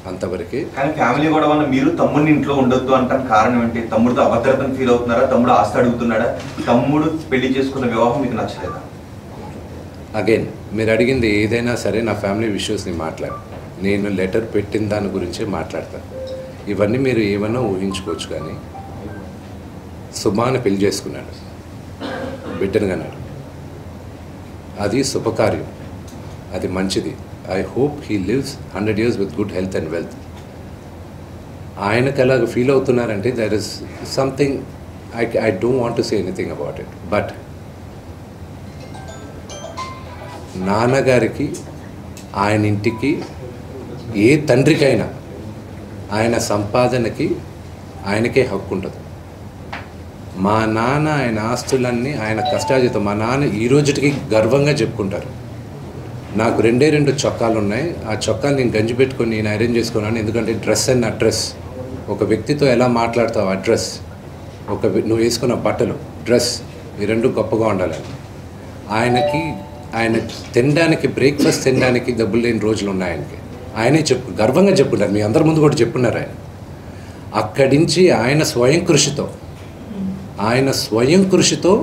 అంతవరకే. కానీ ఫ్యామిలీ కూడా వల్ల మీరు తమ్ముడిని ఇంట్లో ఉండొద్దు అంటానికి కారణం ఏంటి? తమ్ముడితో అభద్రతను ఫీల్ అవుతున్నారా? తమ్ముడు ఆస్తి అడుగుతున్నాడా? తమ్ముడు పెళ్లి చేసుకున్న వివాహం మీకు నచ్చలేదా? అగైన్ మీరు అడిగింది ఏదైనా సరే నా ఫ్యామిలీ ఇష్యూస్ని మాట్లాడు. నేను లెటర్ పెట్టిన దాని గురించే మాట్లాడతాను. ఇవన్నీ మీరు ఏమన్నా ఊహించుకోవచ్చు. కానీ సుమాని పెళ్లి చేసుకున్నాడు, బిడ్డను కన్నాడు. అది శుభకార్యం, అది మంచిది. I hope he lives 100 years with good health and wealth. ఆయనకు ఎలాగ ఫీల్ అవుతున్నారంటే there is something I don't want to say anything about it. But నాన్నగారికి, ఆయన ఇంటికి, ఏ తండ్రికైనా ఆయన సంపాదనకి ఆయనకే హక్కు ఉంటుంది. మా నాన్న ఆయన ఆస్తులన్నీ ఆయన కష్టార్జితం. మా నాన్న ఈ రోజుకి గర్వంగా చెప్పుకుంటారు. నాకు 2 చొక్కాలు ఉన్నాయి. ఆ చొక్కాలు నేను గంజి పెట్టుకొని నేను ఐరన్ చేసుకున్నాను. ఎందుకంటే డ్రెస్ అండ్ అడ్రస్, ఒక వ్యక్తితో ఎలా మాట్లాడతావు అడ్రస్, నువ్వు వేసుకున్న బట్టలు, డ్రెస్, ఈ 2 గొప్పగా ఉండాలని. ఆయన తినడానికి, బ్రేక్ఫాస్ట్ తినడానికి డబ్బులు లేని రోజులు ఉన్నాయి ఆయనకి. ఆయనే గర్వంగా చెప్పుకుంటారు. మీ అందరి ముందు కూడా చెప్పున్నారు. ఆయన అక్కడి నుంచి ఆయన స్వయం కృషితో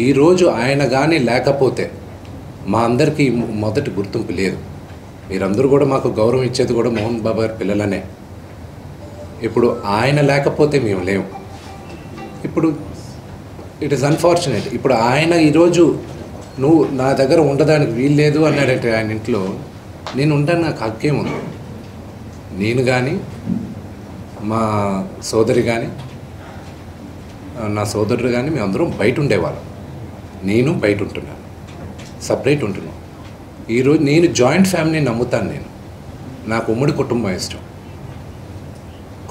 ఈరోజు ఆయన కానీ లేకపోతే మా అందరికీ మొదటి గుర్తింపు లేదు. మీరందరూ కూడా మాకు గౌరవం ఇచ్చేది కూడా మోహన్ బాబు గారి పిల్లలనే. ఇప్పుడు ఆయన లేకపోతే మేము లేము. ఇప్పుడు ఇట్ ఈస్ అన్ఫార్చునేట్. ఇప్పుడు ఆయన ఈరోజు నువ్వు నా దగ్గర ఉండడానికి వీల్లేదు అన్నాడంటే ఆయన ఇంట్లో, నేను ఉంటాను, నాకు హక్కేముంది. నేను కానీ, మా సోదరి కానీ, నా సోదరుడు కానీ, మేము అందరం బయట ఉండేవాళ్ళం. నేను బయట ఉంటున్నాను, సపరేట్ ఉంటున్నాను. ఈరోజు నేను జాయింట్ ఫ్యామిలీని నమ్ముతాను. నాకు ఉమ్మడి కుటుంబం ఇష్టం.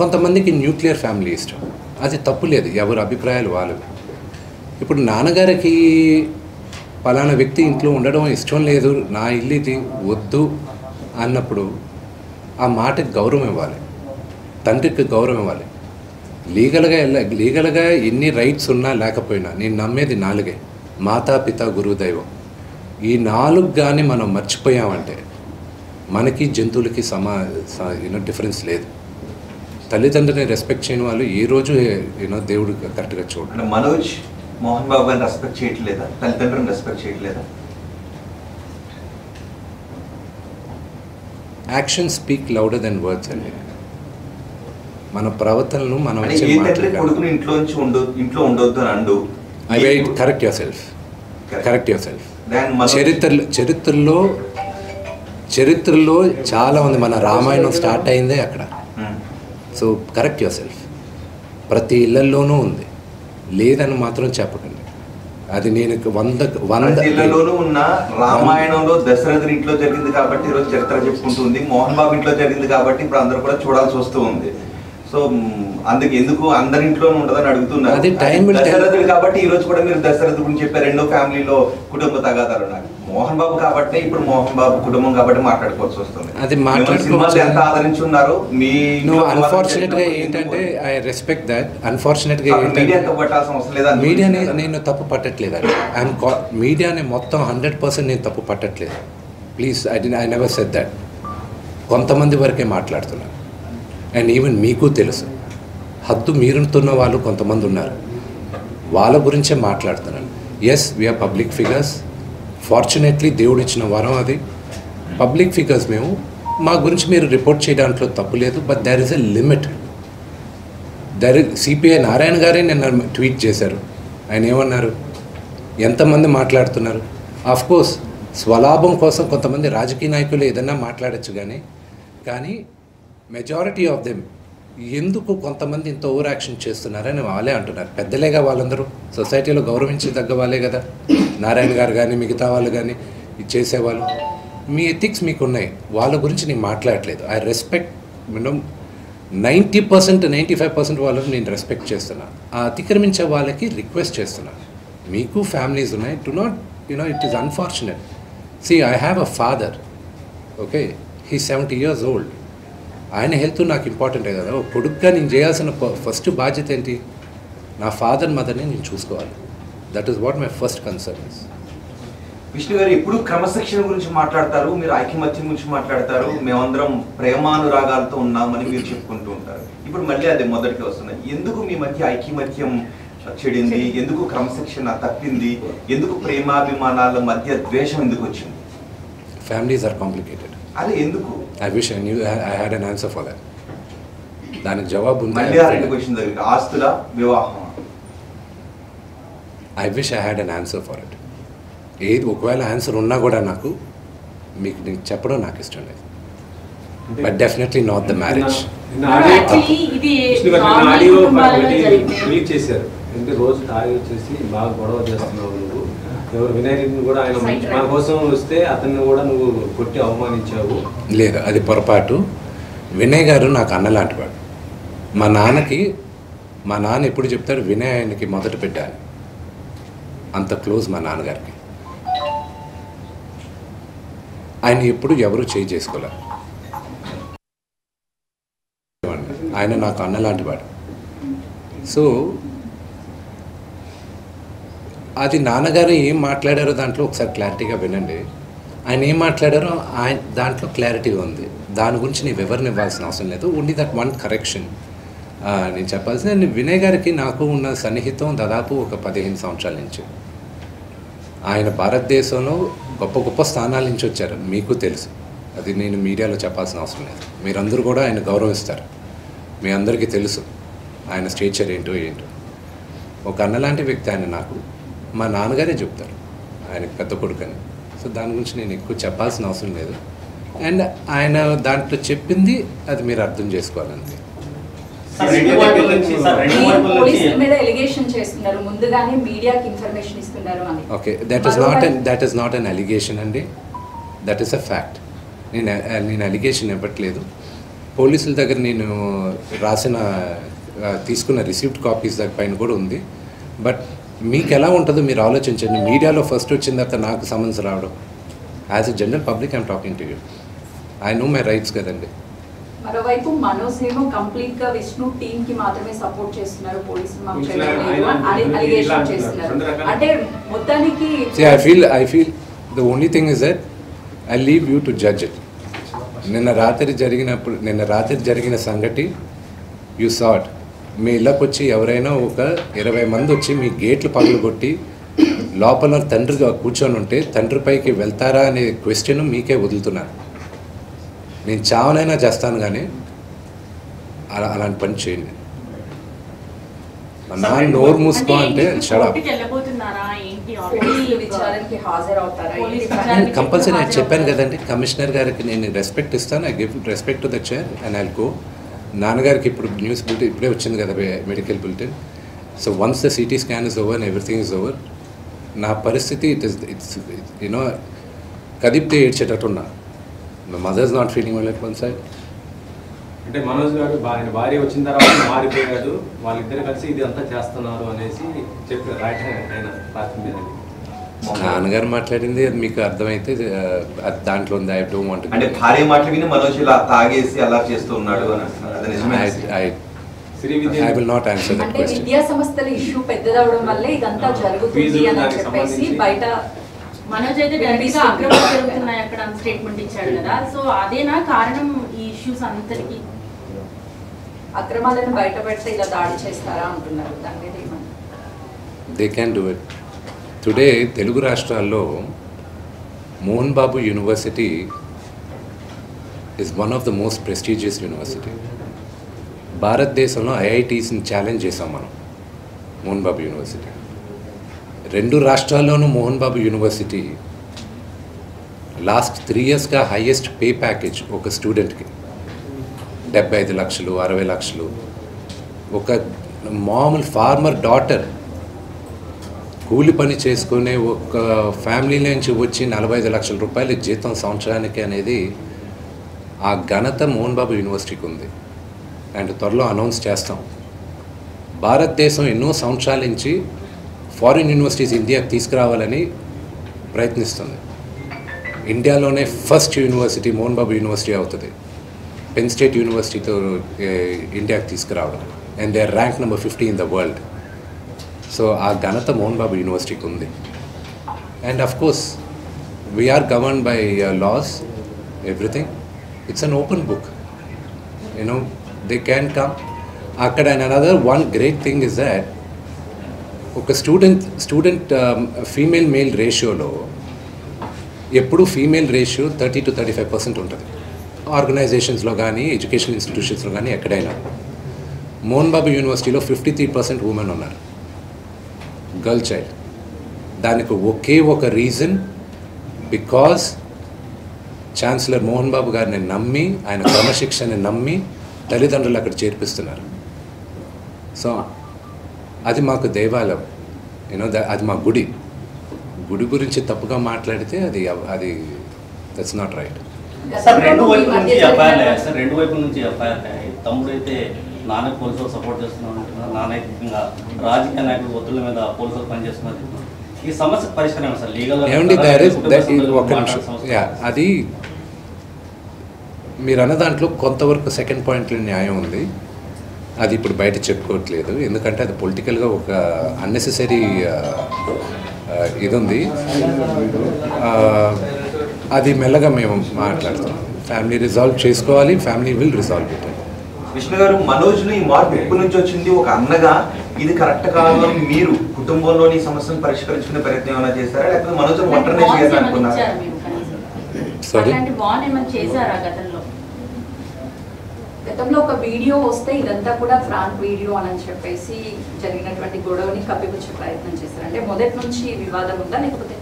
కొంతమందికి న్యూక్లియర్ ఫ్యామిలీ ఇష్టం. అది తప్పు లేదు, ఎవరి అభిప్రాయాలు వాళ్ళవి. ఇప్పుడు నాన్నగారికి పలానా వ్యక్తి ఇంట్లో ఉండడం ఇష్టం లేదు, నా ఇల్లు ఇది వద్దు అన్నప్పుడు ఆ మాటకి గౌరవం ఇవ్వాలి, తండ్రికి గౌరవం ఇవ్వాలి. లీగల్గా ఎన్ని రైట్స్ ఉన్నా లేకపోయినా నేను నమ్మేది 4: మాతా, పిత, గురువు, దైవం. ఈ 4 కానీ మనం మర్చిపోయామంటే మనకి జంతువులకి డిఫరెన్స్ లేదు. తల్లిదండ్రులని రెస్పెక్ట్ చేయని వాళ్ళు ఏ రోజు దేవుడు కరెక్ట్గా చూడండి. మనోజ్ మోహన్ బాబు గారిని రెస్పెక్ట్ చేయట్లేదా? తల్లిదండ్రులను రెస్పెక్ట్ చేయట్లేదా? Action speak louder than words అండి. మన ప్రవర్తనను మనం కొడుకుని ఇంట్లో ఉండొద్దు అని అండు. Correct your self. చరిత్రలో చాలా ఉంది. మన రామాయణం స్టార్ట్ అయిందే అక్కడ. So correct your self. ప్రతి ఇళ్లలోనూ ఉంది, లేదని మాత్రం చెప్పకండి. అది నేను 100 ఇళ్లలోనూ ఉన్న రామాయణంలో దశరథుని ఇంట్లో జరిగింది కాబట్టి ఈరోజు చరిత్ర చెప్పుకుంటుంది. మోహన్ బాబు ఇంట్లో జరిగింది కాబట్టి ఇప్పుడు అందరూ కూడా చూడాల్సి వస్తూ ఉంది. సో అందుకు ఎందుకు అందరి ఇంట్లోనే ఉండదని అడుగుతున్నారు. దశరథుడు కాబట్టి ఈ రోజు కూడా మీరు దశరథుడు గురించి చెప్పారు. 2 ఫ్యామిలీలో కుటుంబ తగాదాలు ఉన్నాయి. మోహన్ బాబు కాబట్టి ఇప్పుడు మోహన్ బాబు కుటుంబం కాబట్టి మాట్లాడుకోవాల్సి వస్తుంది. అది ఎంత ఆదరించున్నారు మీ అన్ఫార్చునేట్ గా ఏంటంటే ఐ రెస్పెక్ట్ దట్. అన్ఫార్చునేట్ గా మీడియాతో పట్టాల్సిన అవసరం లేదా? మీడియాని నేను తప్పు పట్టట్లేదండి. మీడియాని మొత్తం 100% నేను తప్పు పట్టట్లేదు. Please, I never said that. కొంతమంది వరకే మాట్లాడుతున్నాను. అండ్ ఈవెన్ మీకు తెలుసు, హద్దు మీరుతున్న వాళ్ళు కొంతమంది ఉన్నారు. వాళ్ళ గురించే మాట్లాడుతున్నాను. Yes, we're public figures. Fortunately దేవుడు ఇచ్చిన వరం అది. పబ్లిక్ ఫిగర్స్ మేము. మా గురించి మీరు రిపోర్ట్ చేయడాంట్లో తప్పు లేదు. But there is a limit. CPI Narayana గారే నిన్న ట్వీట్ చేశారు. ఆయన ఏమన్నారు? ఎంతమంది మాట్లాడుతున్నారు? ఆఫ్కోర్స్ స్వలాభం కోసం కొంతమంది రాజకీయ నాయకులు ఏదన్నా మాట్లాడచ్చు, కానీ మెజారిటీ ఆఫ్ దెమ్ ఎందుకు కొంతమంది ఇంత ఓవర్ యాక్షన్ చేస్తున్నారని వాళ్ళే అంటున్నారు. పెద్దలేగా వాళ్ళందరూ, సొసైటీలో గౌరవించదగ్గ వాళ్ళే కదా. నారాయణ గారు కానీ, మిగతా వాళ్ళు కానీ, ఇది చేసేవాళ్ళు. మీ ఎథిక్స్ మీకు ఉన్నాయి, వాళ్ళ గురించి నేను మాట్లాడలేదు. ఐ రెస్పెక్ట్ 90%, 95% వాళ్ళని నేను రెస్పెక్ట్ చేస్తున్నాను. ఆ అతిక్రమించే వాళ్ళకి రిక్వెస్ట్ చేస్తున్నాను, మీకు ఫ్యామిలీస్ ఉన్నాయి. Do not it is unfortunate. I have a father. Okay, he 70 years old. ఆయన హెల్త్ నాకు ఇంపార్టెంటే కదా. కొడుకుగా నేను చేయాల్సిన ఫస్ట్ బాధ్యత ఏంటి? నా ఫాదర్ మదర్ని నేను చూసుకోవాలి. That is what my first concern is. Vishnu గారు ఎప్పుడు క్రమశిక్షణ గురించి మాట్లాడతారు, మీరు ఐకమత్యం గురించి మాట్లాడతారు, మేమందరం ప్రేమానురాగాలతో ఉన్నామని మీరు చెప్పుకుంటూ ఉంటారు. ఇప్పుడు మళ్ళీ అది మొదటికి వస్తుంది. ఎందుకు మీ మధ్య ఐకమత్యం చెడింది? ఎందుకు క్రమశిక్షణ తప్పింది? ఎందుకు ప్రేమాభిమానాల మధ్య ద్వేషం ఎందుకు వచ్చింది? Families are complicated. అదే ఎందుకు? I wish I knew I had an answer for that. దానికి జవాబు ఉంది. మళ్ళీ ఆ రెండు క్వశ్చన్ జరిగింది, ఆస్తుల వివాహం. I wish I had an answer for it. ఏది ఒకవేళ ఆన్సర్ ఉన్నా కూడా నాకు మీకు నేను చెప్పడం నాకు ఇష్టం లేదు. But definitely not the marriage. చేశారు అంటే రోజు తాగి వచ్చేసి బాగా గొడవ చేస్తున్నావు నువ్వు. ఎవరు వినాయకుడిని కూడా ఆయన మన కోసం వస్తే అతన్ని కూడా నువ్వు కొట్టి అవమానించావు. లేదు, అది పొరపాటు. వినయ్ గారు నాకు అన్నలాంటివాడు. మా నాన్న ఎప్పుడు చెప్తాడు వినయ్ ఆయనకి మొదట పెట్టాలి. అంత క్లోజ్ మా నాన్నగారికి. ఆయన ఎప్పుడు ఎవరు చేయి చేసుకోలే. ఆయన నాకు అన్నలాంటి వాడు. సో అది నాన్నగారు ఏం మాట్లాడారో దాంట్లో ఒకసారి క్లారిటీగా వినండి. ఆయన ఏం మాట్లాడారో ఆయన దాంట్లో క్లారిటీగా ఉంది. దాని గురించి నేను వివరణ ఇవ్వాల్సిన అవసరం లేదు. ఓన్లీ దట్ వన్ కరెక్షన్ నేను చెప్పాల్సింది. వినయ్ గారికి నాకు ఉన్న సన్నిహితం దాదాపు ఒక 15 సంవత్సరాల నుంచి. ఆయన భారతదేశంలో గొప్ప గొప్ప స్థానాల నుంచి వచ్చారు, మీకు తెలుసు. అది నేను మీడియాలో చెప్పాల్సిన అవసరం లేదు. మీరందరూ కూడా ఆయన గౌరవిస్తారు. మీ అందరికీ తెలుసు ఆయన స్టేచర్ ఏంటో. ఒక అన్నలాంటి వ్యక్తి ఆయన నాకు. మా నాన్నగారే చెప్తారు ఆయనకు పెద్ద కొడుకని. సో దాని గురించి నేను ఎక్కువ చెప్పాల్సిన అవసరం లేదు. అండ్ ఆయన దాంట్లో చెప్పింది అది మీరు అర్థం చేసుకోవాలంతే. Okay, that is not an allegation అండి, దట్ ఈస్ అ ఫ్యాక్ట్. నేను అలిగేషన్ ఇవ్వట్లేదు. పోలీసుల దగ్గర నేను తీసుకున్న రిసీప్ట్ కాపీస్ దగ్గర పైన కూడా ఉంది. బట్ మీకు ఎలా ఉంటుందో మీరు ఆలోచించండి. మీడియాలో ఫస్ట్ వచ్చిన తర్వాత నాకు సమన్స్ రావడం. As a general public I'm talking to you. I know my rights కదండి. మరోవైపు మనోజ్ ఏమో కంప్లీట్ గా విష్ణు టీమ్ కి మాత్రమే సపోర్ట్ చేస్తున్నారు, పోలీసులు అలిగేషన్ చేస్తున్నారు. అంటే మొత్తానికి I feel the only thing is that I leave you to judge it. నిన్న రాత్రి జరిగిన సంగతి యూ సాట్. మీ ఇళ్ళకి వచ్చి ఎవరైనా ఒక 20 మంది వచ్చి మీ గేట్లు పగలగొట్టి లోపల తండ్రిగా కూర్చొని ఉంటే తండ్రిపైకి వెళ్తారా అనే క్వశ్చన్ మీకే వదులుతున్నాను. నేను చావనైనా చేస్తాను కానీ అలాంటి పని చేయండి. నా నోరు మూసుకో అంటే కంపల్సరీ నేను చెప్పాను కదండి. కమిషనర్ గారికి నేను రెస్పెక్ట్ ఇస్తాను. I give respect to the chair and I'll go. నాన్నగారికి ఇప్పుడు న్యూస్ బులెటిన్ ఇప్పుడే వచ్చింది కదా, medical bulletin. So once the CT scan is over and everything is over, నా పరిస్థితి ఇట్స్ యూనో కదిపితే ఏడ్చేటట్టున్నా. My mother is not feeling well at one side. అంటే మనోజ్ గారు ఆయన భార్య వచ్చిన తర్వాత మారిపోయాడు, వాళ్ళిద్దరు కలిసి ఇది అంతా చేస్తున్నారు అనేసి చెప్పారు ఆయన రాత్రి మీద. నాన్నగారు మాట్లాడింది అది మీకు అర్థమైతే దాంట్లో ఉంది. ఐ డోంట్ వాంట్ అంటే భార్య మాటలు విని మనోజ్ ఇలా తాగేసి అలా చేస్తూ ఉన్నాడు అని I will not answer that question. అంటే విద్యా సంస్థల ఇష్యూ పెద్దదవడం వల్లే ఇదంతా జరుగుతుంది అని చెప్పేసి బయట మనోజ్ అయితే డైరెక్ట్ గా అక్రమాలు జరుగుతున్నాయి అక్కడ స్టేట్మెంట్ ఇచ్చాడు కదా. సో అదేనా కారణం ఈ ఇష్యూస్ అంతటికి? అక్రమాలను బయట పెడితే ఇలా దాడి చేస్తారా అంటున్నారు. దాని మీద ఏమన్నా? They can do it. Today Telugu రాష్ట్రాల్లో Mohan Babu university is one of the most prestigious university. భారతదేశంలో ఐఐటీస్ని ఛాలెంజ్ చేసాం మనం. మోహన్ బాబు యూనివర్సిటీ 2 రాష్ట్రాల్లోనూ మోహన్ బాబు యూనివర్సిటీ లాస్ట్ 3 yearsగా హైయెస్ట్ పే ప్యాకేజ్ ఒక స్టూడెంట్కి 75 లక్షలు 60 లక్షలు. ఒక మామూలు ఫార్మర్ డాటర్ కూలి పని చేసుకునే ఒక ఫ్యామిలీ నుంచి వచ్చి 45 లక్షల రూపాయల జీతం సంవత్సరానికి అనేది ఆ ఘనత మోహన్ బాబు యూనివర్సిటీకి ఉంది. అండ్ త్వరలో అనౌన్స్ చేస్తాం. భారతదేశం ఎన్నో సంవత్సరాల నుంచి ఫారిన్ యూనివర్సిటీస్ ఇండియాకి తీసుకురావాలని ప్రయత్నిస్తుంది. ఇండియాలోనే first university Mohan Babu university అవుతుంది. పెన్ స్టేట్ యూనివర్సిటీతో ఇండియాకి తీసుకురావడం. And they are rank number 50 in the world. So ఆ ఘనత మోహన్ బాబు యూనివర్సిటీకి ఉంది. And of course we are governed by laws, everything. It's an open book. You know, they can come. Akkada, and another one great thing is that ఒక student female male రేషియోలో ఎప్పుడు female ratio 30 to 35% ఉంటుంది ఆర్గనైజేషన్స్లో కానీ education ఇన్స్టిట్యూషన్స్లో కానీ ఎక్కడైనా. మోహన్ బాబు యూనివర్సిటీలో 53% women ఉన్నారు, girl child. దానికి ఒకే ఒక reason, because chancellor Mohan Babu గారిని నమ్మి, ఆయన క్రమశిక్షణని నమ్మి తల్లిదండ్రులు అక్కడ చేర్పిస్తున్నారు. సో అది మాకు దేవాలయం, యూనో, అది మా గుడి. గుడి గురించి తప్పుగా మాట్లాడితే అది దట్స్ నాట్ రైట్. సార్ రెండు వైపుల నుంచి ఎఫ్ఐఆర్ తమ్ముడు అయితే నాన్న పోలీసులు సపోర్ట్ చేస్తున్నాడు, నానైతికంగా రాజకీయ నాయకులు ఒత్తిళ్ల మీద పోలీసులు పనిచేస్తున్నారు. ఈ సమస్య పరిష్కారం సార్ లీగల్ ఏమండి, ఒక నిమిషం. అది మీరు అన్న దాంట్లో కొంతవరకు సెకండ్ పాయింట్లో న్యాయం ఉంది. అది ఇప్పుడు బయట చెప్పుకోవట్లేదు, ఎందుకంటే అది పొలిటికల్గా ఒక అన్నెసెసరీ ఇది ఉంది. అది మెల్లగా మేము మాట్లాడుతాం. ఫ్యామిలీ రిజాల్వ్ చేసుకోవాలి, family will resolve it. Vishnu గారు, మనోజ్లో ఈ మార్పు ఎప్పటి నుంచి వచ్చింది? ఒక అన్నగా ఇది కరెక్ట్ కాదు అని మీరు కుటుంబంలోని సమస్యను పరిష్కరించుకునే ప్రయత్నం ఏమైనా చేస్తారా, లేకపోతే మనోజ్ ఒంటరినే చేయాలనుకున్నారా? సారీ, గతంలో ఒక వీడియో వస్తే ఇదంతా కూడా ఫ్రాంక్ వీడియో అని చెప్పేసి జరిగినటువంటి గొడవని కప్పిపుచ్చే ప్రయత్నం చేశారు. అంటే మొదటి నుంచి ఈ వివాదం ఉందా, లేకపోతే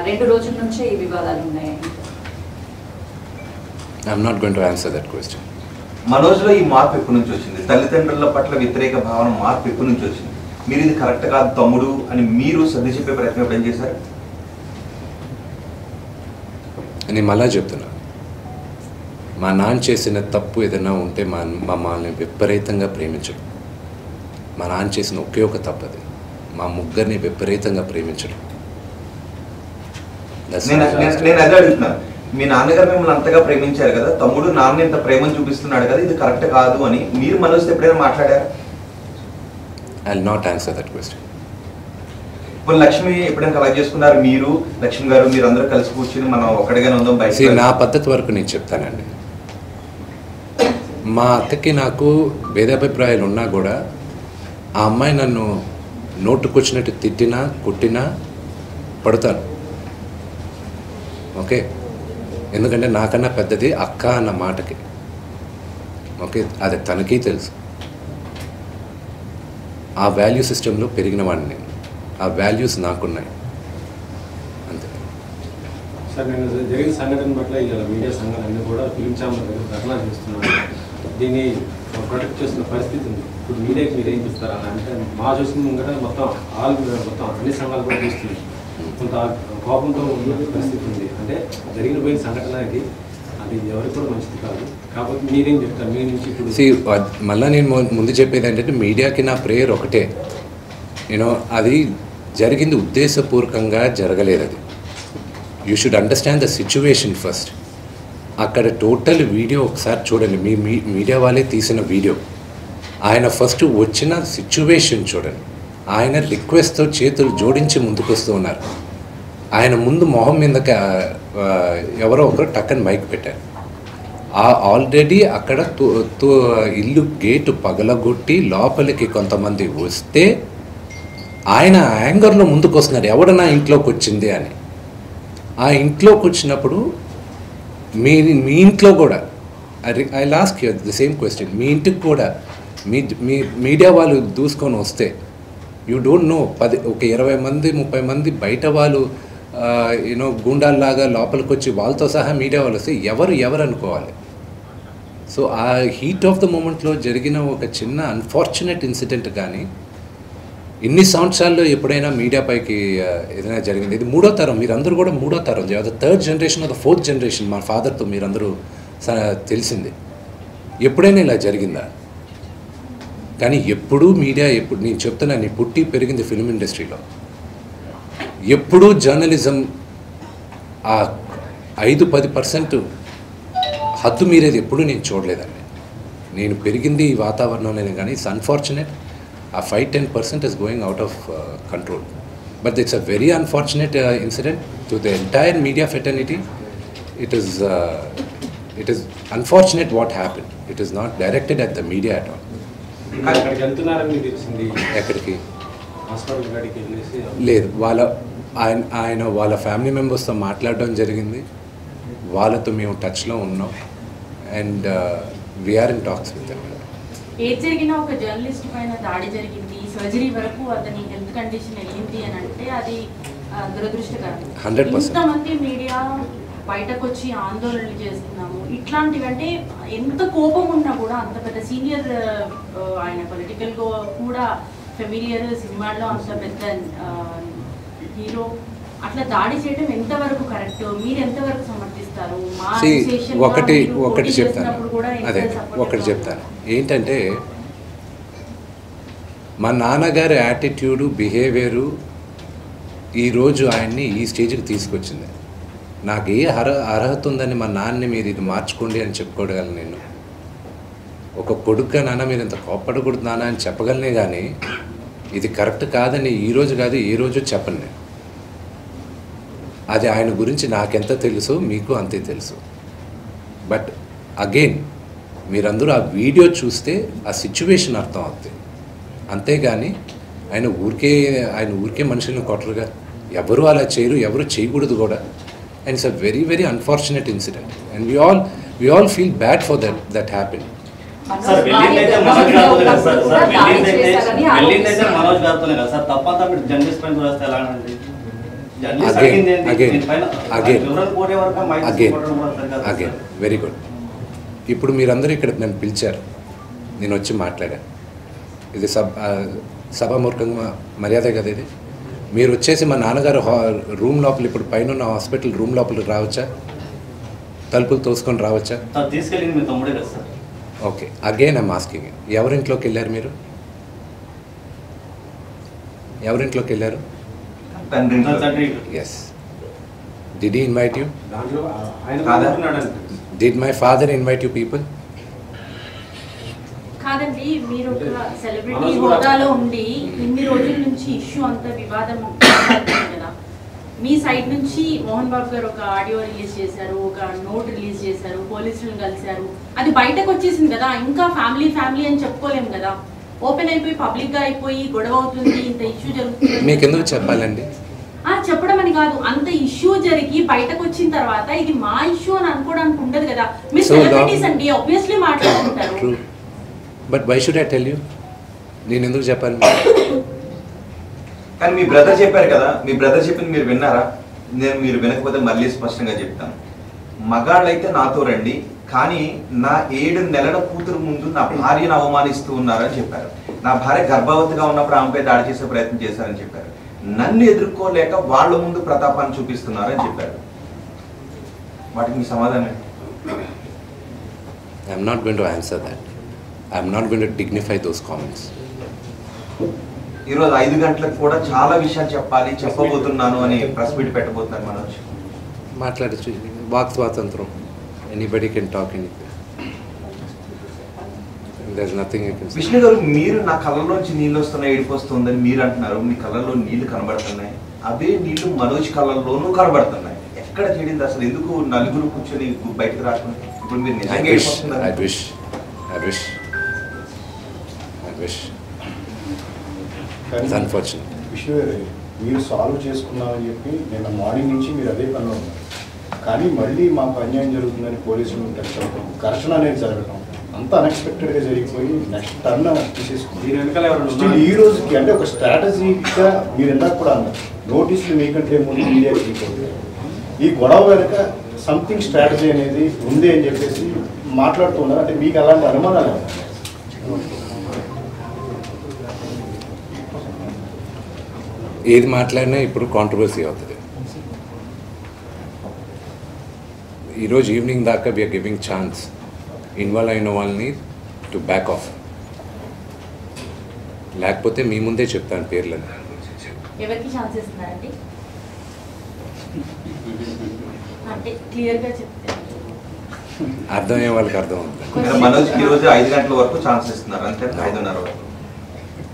2 రోజుల నుంచే ఈ వివాదాలు ఉన్నాయా? I'm not going to answer that question. మనోజ్లో ఈ మార్పు ఎప్పటి నుంచి వచ్చింది? తల్లిదండ్రుల పట్ల వ్యతిరేక భావన మార్పు ఎప్పటి నుంచి వచ్చింది? మీరు ఇది కరెక్ట్ కాదు తమ్ముడు అని మీరు సర్ది చెప్పే ప్రయత్నం ఎప్పుడేం చేశారు? నేను మళ్ళా చెప్తున్నా, మా నాన్న చేసిన తప్పు ఏదైనా ఉంటే మమ్మల్ని విపరీతంగా ప్రేమించడం. మా నాన్న చేసిన ఒకే ఒక తప్పు అది, మా ముగ్గురిని విపరీతంగా ప్రేమించడం. నేను అదే అడుగుతున్నాను, మీ నాన్నగారు మిమ్మల్ని అంతగా ప్రేమించారు కదా, తమ్ముడు నాన్న ఇంత ప్రేమను చూపిస్తున్నాడు కదా, ఇది కరెక్ట్ కాదు అని మీరు మనోజ్తో ఎప్పుడైనా మాట్లాడారు? I will not answer that question. ఇప్పుడు లక్ష్మి ఎప్పుడైనా కలెక్ట్ చేసుకున్నారు? మీరు లక్ష్మి గారు మీరు అందరూ కలిసి కూర్చుని మనం ఒక్కడిగానే ఉందాం బయట? నా పద్ధతి వరకు నేను చెప్తానండి. మా అక్కకి నాకు భేదాభిప్రాయాలు ఉన్నా కూడా ఆ అమ్మాయి నన్ను నోటుకొచ్చినట్టు తిట్టినా కొట్టినా పడతాను. ఓకే, ఎందుకంటే నాకన్నా పెద్దది అక్క అన్న మాటకి. ఓకే, అది తనకి తెలుసు. ఆ వాల్యూ సిస్టంలో పెరిగిన వాడిని, ఆ వాల్యూస్ నాకున్నాయి అంతే. సార్, నేను జరిగిన సంఘటన పట్ల ఇలా మీడియా సంఘాలన్నీ కూడా ఫిలిం ఛాంబర్ దగ్గర ధర్నా చేస్తున్నాను. దీన్ని ప్రొటెక్ట్ చేస్తున్న పరిస్థితి ఉంది. ఇప్పుడు మీడియాకి మీరు ఏం చెప్తారా అంటే, మా చూసిన ముంగట మొత్తం అన్ని సంఘాలు కూడా చూస్తుంది. కొంత కోపంతో ఉన్న పరిస్థితి ఉంది. అంటే జరిగిపోయిన సంఘటన అది ఎవరికి కూడా మంచిది కాదు. కాకపోతే మీరేం చెప్తారు మీ నుంచి? ఇప్పుడు మళ్ళీ నేను ముందు చెప్పేది ఏంటంటే, మీడియాకి నా ప్రేయర్ ఒకటే, యూనో, అది జరిగింది ఉద్దేశపూర్వకంగా జరగలేదు. అది you should understand the situation first. అక్కడ టోటల్ వీడియో ఒకసారి చూడండి, మీ మీడియా వాళ్ళే తీసిన వీడియో. ఆయన ఫస్ట్ వచ్చిన సిచ్యువేషన్ చూడండి. ఆయన రిక్వెస్ట్తో చేతులు జోడించి ముందుకు వస్తూ ఉన్నారు. ఆయన ముందు మొహం మీద ఎవరో ఒకరు టక్కని మైక్ పెట్టారు. ఆల్రెడీ అక్కడ ఇల్లు గేటు పగలగొట్టి లోపలికి కొంతమంది వస్తే ఆయన యాంగర్లో ముందుకు వస్తున్నారు, ఎవడన్నా ఇంట్లోకి వచ్చింది అని. ఆ ఇంట్లోకి వచ్చినప్పుడు మీ ఇంట్లో కూడా ఐ లాస్ట్ ద సేమ్ క్వశ్చన్, మీ ఇంటికి కూడా మీ మీడియా వాళ్ళు దూసుకొని వస్తే యూ డోంట్ నో, ఒక 20 మంది 30 మంది బయట వాళ్ళు యూనో గూండాల్లాగా లోపలికి వచ్చి వాళ్ళతో సహా మీడియా వాళ్ళు వస్తే ఎవరు అనుకోవాలి. సో ఆ హీట్ ఆఫ్ ద మూమెంట్లో జరిగిన ఒక చిన్న అన్ఫార్చునేట్ ఇన్సిడెంట్ కానీ ఇన్ని సంవత్సరాల్లో ఎప్పుడైనా మీడియా పైకి ఏదైనా జరిగింది? ఇది 3వ తరం, మీరందరూ కూడా 3వ తరం, third generation of the 4th generation. మా ఫాదర్తో మీరందరూ తెలిసింది. ఎప్పుడైనా ఇలా జరిగిందా? కానీ ఎప్పుడూ మీడియా, ఎప్పుడు నేను చెప్తున్నా, నీ పుట్టి పెరిగింది ఫిల్మ్ ఇండస్ట్రీలో, ఎప్పుడూ జర్నలిజం ఆ 5-10% హద్దు మీరేది ఎప్పుడూ నేను చూడలేదండి. నేను పెరిగింది ఈ వాతావరణంలోనే, కానీ ఇట్స్ అన్ఫార్చునేట్ ఆ 5-10% is going out of control. But it's a very unfortunate incident to the entire media fraternity. It is unfortunate what happened. It is not directed at the media at all. అక్కడికి వెళ్తున్నారని తెలిసింది, ఎక్కడికి hospital కాడికి వెళ్ళేసి లేదు, ఆయన వాళ్ళ family మెంబర్స్తో మాట్లాడడం జరిగింది. వాళ్ళతో మేము టచ్లో ఉన్నాం and we're in talks with them. ఏది జరిగినా ఒక జర్నలిస్ట్ పైన దాడి జరిగింది, సర్జరీ వరకు అతని హెల్త్ కండిషన్ వెళ్ళింది అని అంటే అది దురదృష్టకరం. 100%. ఇంతమంది మీడియా బయటకు వచ్చి ఆందోళనలు చేస్తున్నాము, ఇట్లాంటివి అంటే ఎంత కోపం ఉన్నా కూడా అంత పెద్ద సీనియర్ ఆయన పొలిటికల్ కూడా ఫెమిలియర్, సినిమాల్లో అంత పెద్ద హీరో అట్లా దాడి చేయడం ఎంతవరకు కరెక్ట్, మీరు ఎంతవరకు సమర్థిస్తారు? ఒకటి చెప్తాను ఏంటంటే, మా నాన్నగారి యాటిట్యూడు, బిహేవియరు ఈరోజు ఆయన్ని ఈ స్టేజ్కి తీసుకొచ్చింది. నాకు ఏ అర్హత ఉందని మా నాన్నని మీరు ఇది మార్చుకోండి అని చెప్పుకోగలను. నేను ఒక కొడుకుగా నాన్న మీరు ఇంత కోప్పడకూడదు నాన్న అని చెప్పగలనే కానీ ఇది కరెక్ట్ కాదని ఈరోజు కాదు ఏ రోజు చెప్పను నేను. అది ఆయన గురించి నాకెంత తెలుసో మీకు అంతే తెలుసు. బట్ అగైన్ మీరందరూ ఆ వీడియో చూస్తే ఆ సిచ్యువేషన్ అర్థం అవుతుంది. అంతేగాని ఆయన ఊరికే మనుషులను కొట్టరుగా. ఎవరు అలా చేయరు, ఎవరు చేయకూడదు కూడా. And it's a very very unfortunate incident and we all feel bad for that happened. Sir వెళ్ళిందైతే మనోజ్ గారితోనే కదా సార్, వెళ్ళిందైతే మనోజ్ గారితోనే కదా సార్, తప్పంతా మీరు జర్నలిస్ట్ పైన చూస్తే ఎలా అండి? Again very good. ఇప్పుడు మీరందరూ ఇక్కడ నన్ను పిలిచారు, నేను వచ్చి మాట్లాడాను. ఇది సభామూర్ఖంగా మర్యాద కదా ఇది. మీరు వచ్చేసి మా నాన్నగారు రూమ్ లోపల, ఇప్పుడు పైన ఉన్న హాస్పిటల్ రూమ్ లోపలికి రావచ్చా? తలుపులు తోసుకొని రావచ్చా? తీసుకెళ్ళింది మీ తమ్ముడే కదా sir. Okay, again I'm asking, ఎవరింట్లోకి వెళ్ళారు మీరు? ఎవరింట్లోకి వెళ్ళారు? Yes. Did he invite you? Did my father invite you people? కాదండి, మీరు ఒక సెలబ్రిటీ హోదాలో ఉండి ఇన్ని రోజుల నుంచి ఇష్యూ అంతా వివాదం కదా, మీ సైడ్ నుంచి మోహన్ బాబు గారు ఒక ఆడియో రిలీజ్ చేశారు, ఒక నోట్ రిలీజ్ చేశారు, పోలీసులను కలిశారు, అది బయటకు వచ్చేసింది కదా. ఇంకా ఫ్యామిలీ అని చెప్పుకోలేము కదా, ఓపెన్ అయిపోయి పబ్లిక్ గా అయిపోయి గొడవ అవుతుంది, ఇంత ఇష్యూ జరుగుతుంది. మీకు ఎందుకు చెప్పాలండి? చెప్పడం అని కాదు, అంత ఇష్యూ జరిగి బయటకు వచ్చిన తర్వాత ఇది మా ఇష్యూ అని అనుకోవడానికి ఉండదు కదా. మీరు సెలబ్రిటీస్ అండి, ఆబ్వియస్లీ మాట్లాడుకుంటారు. But why should I tell you? నేను ఎందుకు చెప్పాలి? కానీ మీ బ్రదర్ చెప్పారు కదా, మీ బ్రదర్ చెప్పింది మీరు విన్నారా? మీరు వినకపోతే మళ్ళీ స్పష్టంగా చెప్తాను. మగాళ్ళైతే నాతో రండి, కానీ నా 7 నెలల కూతురు ముందు నా భార్యను అవమానిస్తూ ఉన్నారని చెప్పారు. నా భార్య గర్భవతిగా ఉన్నప్పుడు ఆమెపై దాడి చేసే ప్రయత్నం చేశారని చెప్పారు. నన్ను ఎదుర్కోలేక వాళ్ళ ముందు ప్రతాపాన్ని చూపిస్తున్నారని చెప్పారు. వాటికి మీ సమాధానం? I'm not going to answer that. I'm not going to dignify those comments. ఈరోజు 5 గంటలకు కూడా చాలా విషయాలు చెప్పబోతున్నాను అని ప్రెస్ మీట్ పెట్టబోతున్నారు మనోజ్. మాట్లాడచ్చు, వాక్ స్వాతంత్రం. Anybody can talk anything. There's nothing you can say. Vishnu గారు, మీరు నా కళ్ళలోంచి నీళ్ళు వస్తున్నాయి, ఏడుపు వస్తుందని మీరు అంటున్నారు. మీ కళ్ళల్లో నీళ్లు కనబడుతున్నాయి, అవే నీళ్లు మనోజ్ కళ్ళల్లోనూ కనబడుతున్నాయి. ఎక్కడ చేడింది అసలు? ఎందుకు నలుగురు కూర్చొని బయటకు రాకుండా? ఇప్పుడు మీరు నిజంగా ఏడిపోతున్నారు. I wish. It's unfortunate. Vishnu గారు, మీరు సాల్వ్ చేసుకున్నామని చెప్పి నిన్న మార్నింగ్ నుంచి మీరు అదే పనిలో ఉన్నారు. కానీ మళ్ళీ మాకు అన్యాయం జరుగుతుందని పోలీసులు టచ్ అవ్వడం, ఘర్షణ అనేది జరగడం అంత అన్ఎక్స్పెక్టెడ్గా జరిగిపోయి నెక్స్ట్ టర్న్ తీసేసుకుంది. ఈ రోజుకి అంటే ఒక స్ట్రాటజీగా మీరు ఇందాక కూడా అన్నారు, నోటీసులు మీకంటే ముందు మీడియా తీయకూడదు. ఈ గొడవ వెనుక సంథింగ్ స్ట్రాటజీ అనేది ఉంది అని చెప్పేసి మాట్లాడుతున్నారు. అంటే మీకు అలాంటి అనుమానాలు? ఏది మాట్లాడినా ఇప్పుడు కాంట్రవర్సీ అవుతుంది. ఈరోజు ఈవినింగ్ దాకా వీఆర్ గివింగ్ ఛాన్స్ ఇన్వాల్వ్ అయిన వాళ్ళని టు బ్యాక్ ఆఫ్. లేకపోతే మీ ముందే చెప్తాను పేర్లను. ఎవరికి ఛాన్స్ ఇస్తున్నారండి అంటే క్లియర్గా చెప్తే అర్థమయ్యే వాళ్ళకి అర్థం అవుతుంది. మనోజ్కి ఈరోజు 5 గంటల వరకు ఛాన్స్ ఇస్తున్నారు, అంతే 5:30 వరకు.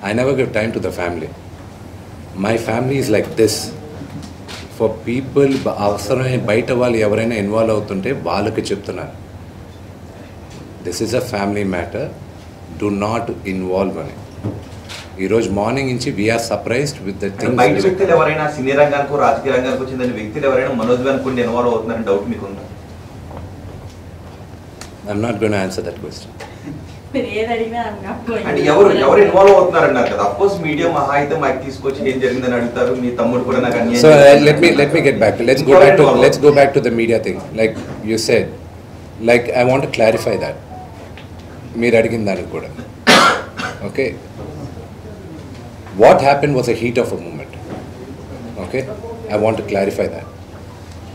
I never give time to the family. My family is like this. For people అవసరమైన బయట వాళ్ళు ఎవరైనా ఇన్వాల్వ్ అవుతుంటే వాళ్ళకి చెప్తున్నారు, this is a family matter, do not involve అని. ఈరోజు మార్నింగ్ నుంచి వీఆర్ సర్ప్రైజ్డ్ విత్ ద బయట థింగ్స్. వ్యక్తులు ఎవరైనా సినీ రంగానికి రాజకీయ రంగానికి వచ్చిన వ్యక్తులు ఎవరైనా మనోజ్ అనుకుంటే ఇన్వాల్వ్ అవుతున్నారని డౌట్ మీకు ఉందా? I'm not going to answer that question. మీరు ఏది అడిగినా అంటే ఎవరు ఇన్వాల్వ్ అవుతున్నారన్నారు కదా. అఫ్కోర్స్ మీడియా మహా అయితే మైక్ తీసుకొచ్చి ఏం జరిగిందని అడుగుతారు. మీ తమ్ముడు కూడా నాకు అన్యాయం So చేశారు. let me get back. Let's go back to the media thing. Like you said, like I want to clarify that. మీరు అడిగిన దానికి కూడా. Okay. What happened was a heat of a moment. Okay. I want to clarify that.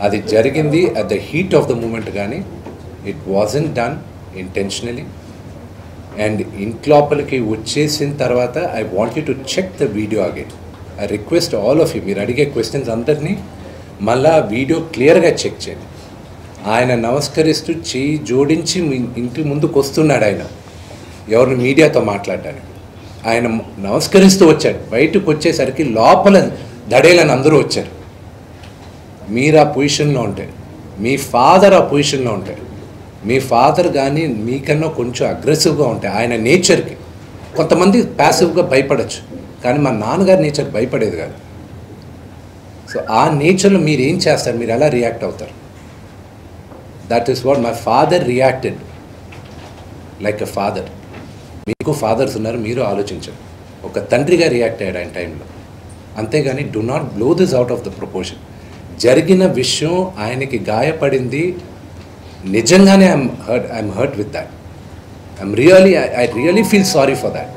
అది జరిగింది at the heat of the moment కానీ it wasn't done intentionally. And ఇంట్లోపలికి వచ్చేసిన తర్వాత I want you to check the video again. I request all of you, మీరు అడిగే questions అందరినీ మళ్ళా వీడియో క్లియర్గా చెక్ చేయండి. ఆయన నమస్కరిస్తూ చేయి జోడించి మీ ఇంటి ముందుకు వస్తున్నాడు. ఆయన ఎవరిని మీడియాతో మాట్లాడడానికి ఆయన నమస్కరిస్తూ వచ్చాడు. బయటకు వచ్చేసరికి లోపల దడేలని అందరూ వచ్చారు. మీరు ఆ పొజిషన్లో ఉంటే, మీ ఫాదర్ ఆ పొజిషన్లో ఉంటాడు, మీ ఫాదర్ కానీ మీకన్నా కొంచెం అగ్రెసివ్గా ఉంటాయి ఆయన నేచర్కి. కొంతమంది ప్యాసివ్గా భయపడచ్చు, కానీ మా నాన్నగారి నేచర్ భయపడేది కాదు. సో ఆ నేచర్లో మీరు ఏం చేస్తారు, మీరు ఎలా రియాక్ట్ అవుతారు? That is what my father reacted like a father. మీకు ఫాదర్స్ ఉన్నారు, మీరు ఆలోచించండి. ఒక తండ్రిగా రియాక్ట్ అయ్యాడు ఆయన టైంలో. అంతేగాని do not blow this out of the proportion. జరిగిన విషయం ఆయనకి గాయపడింది నిజంగానే. I'm hurt with that. I really feel sorry for that.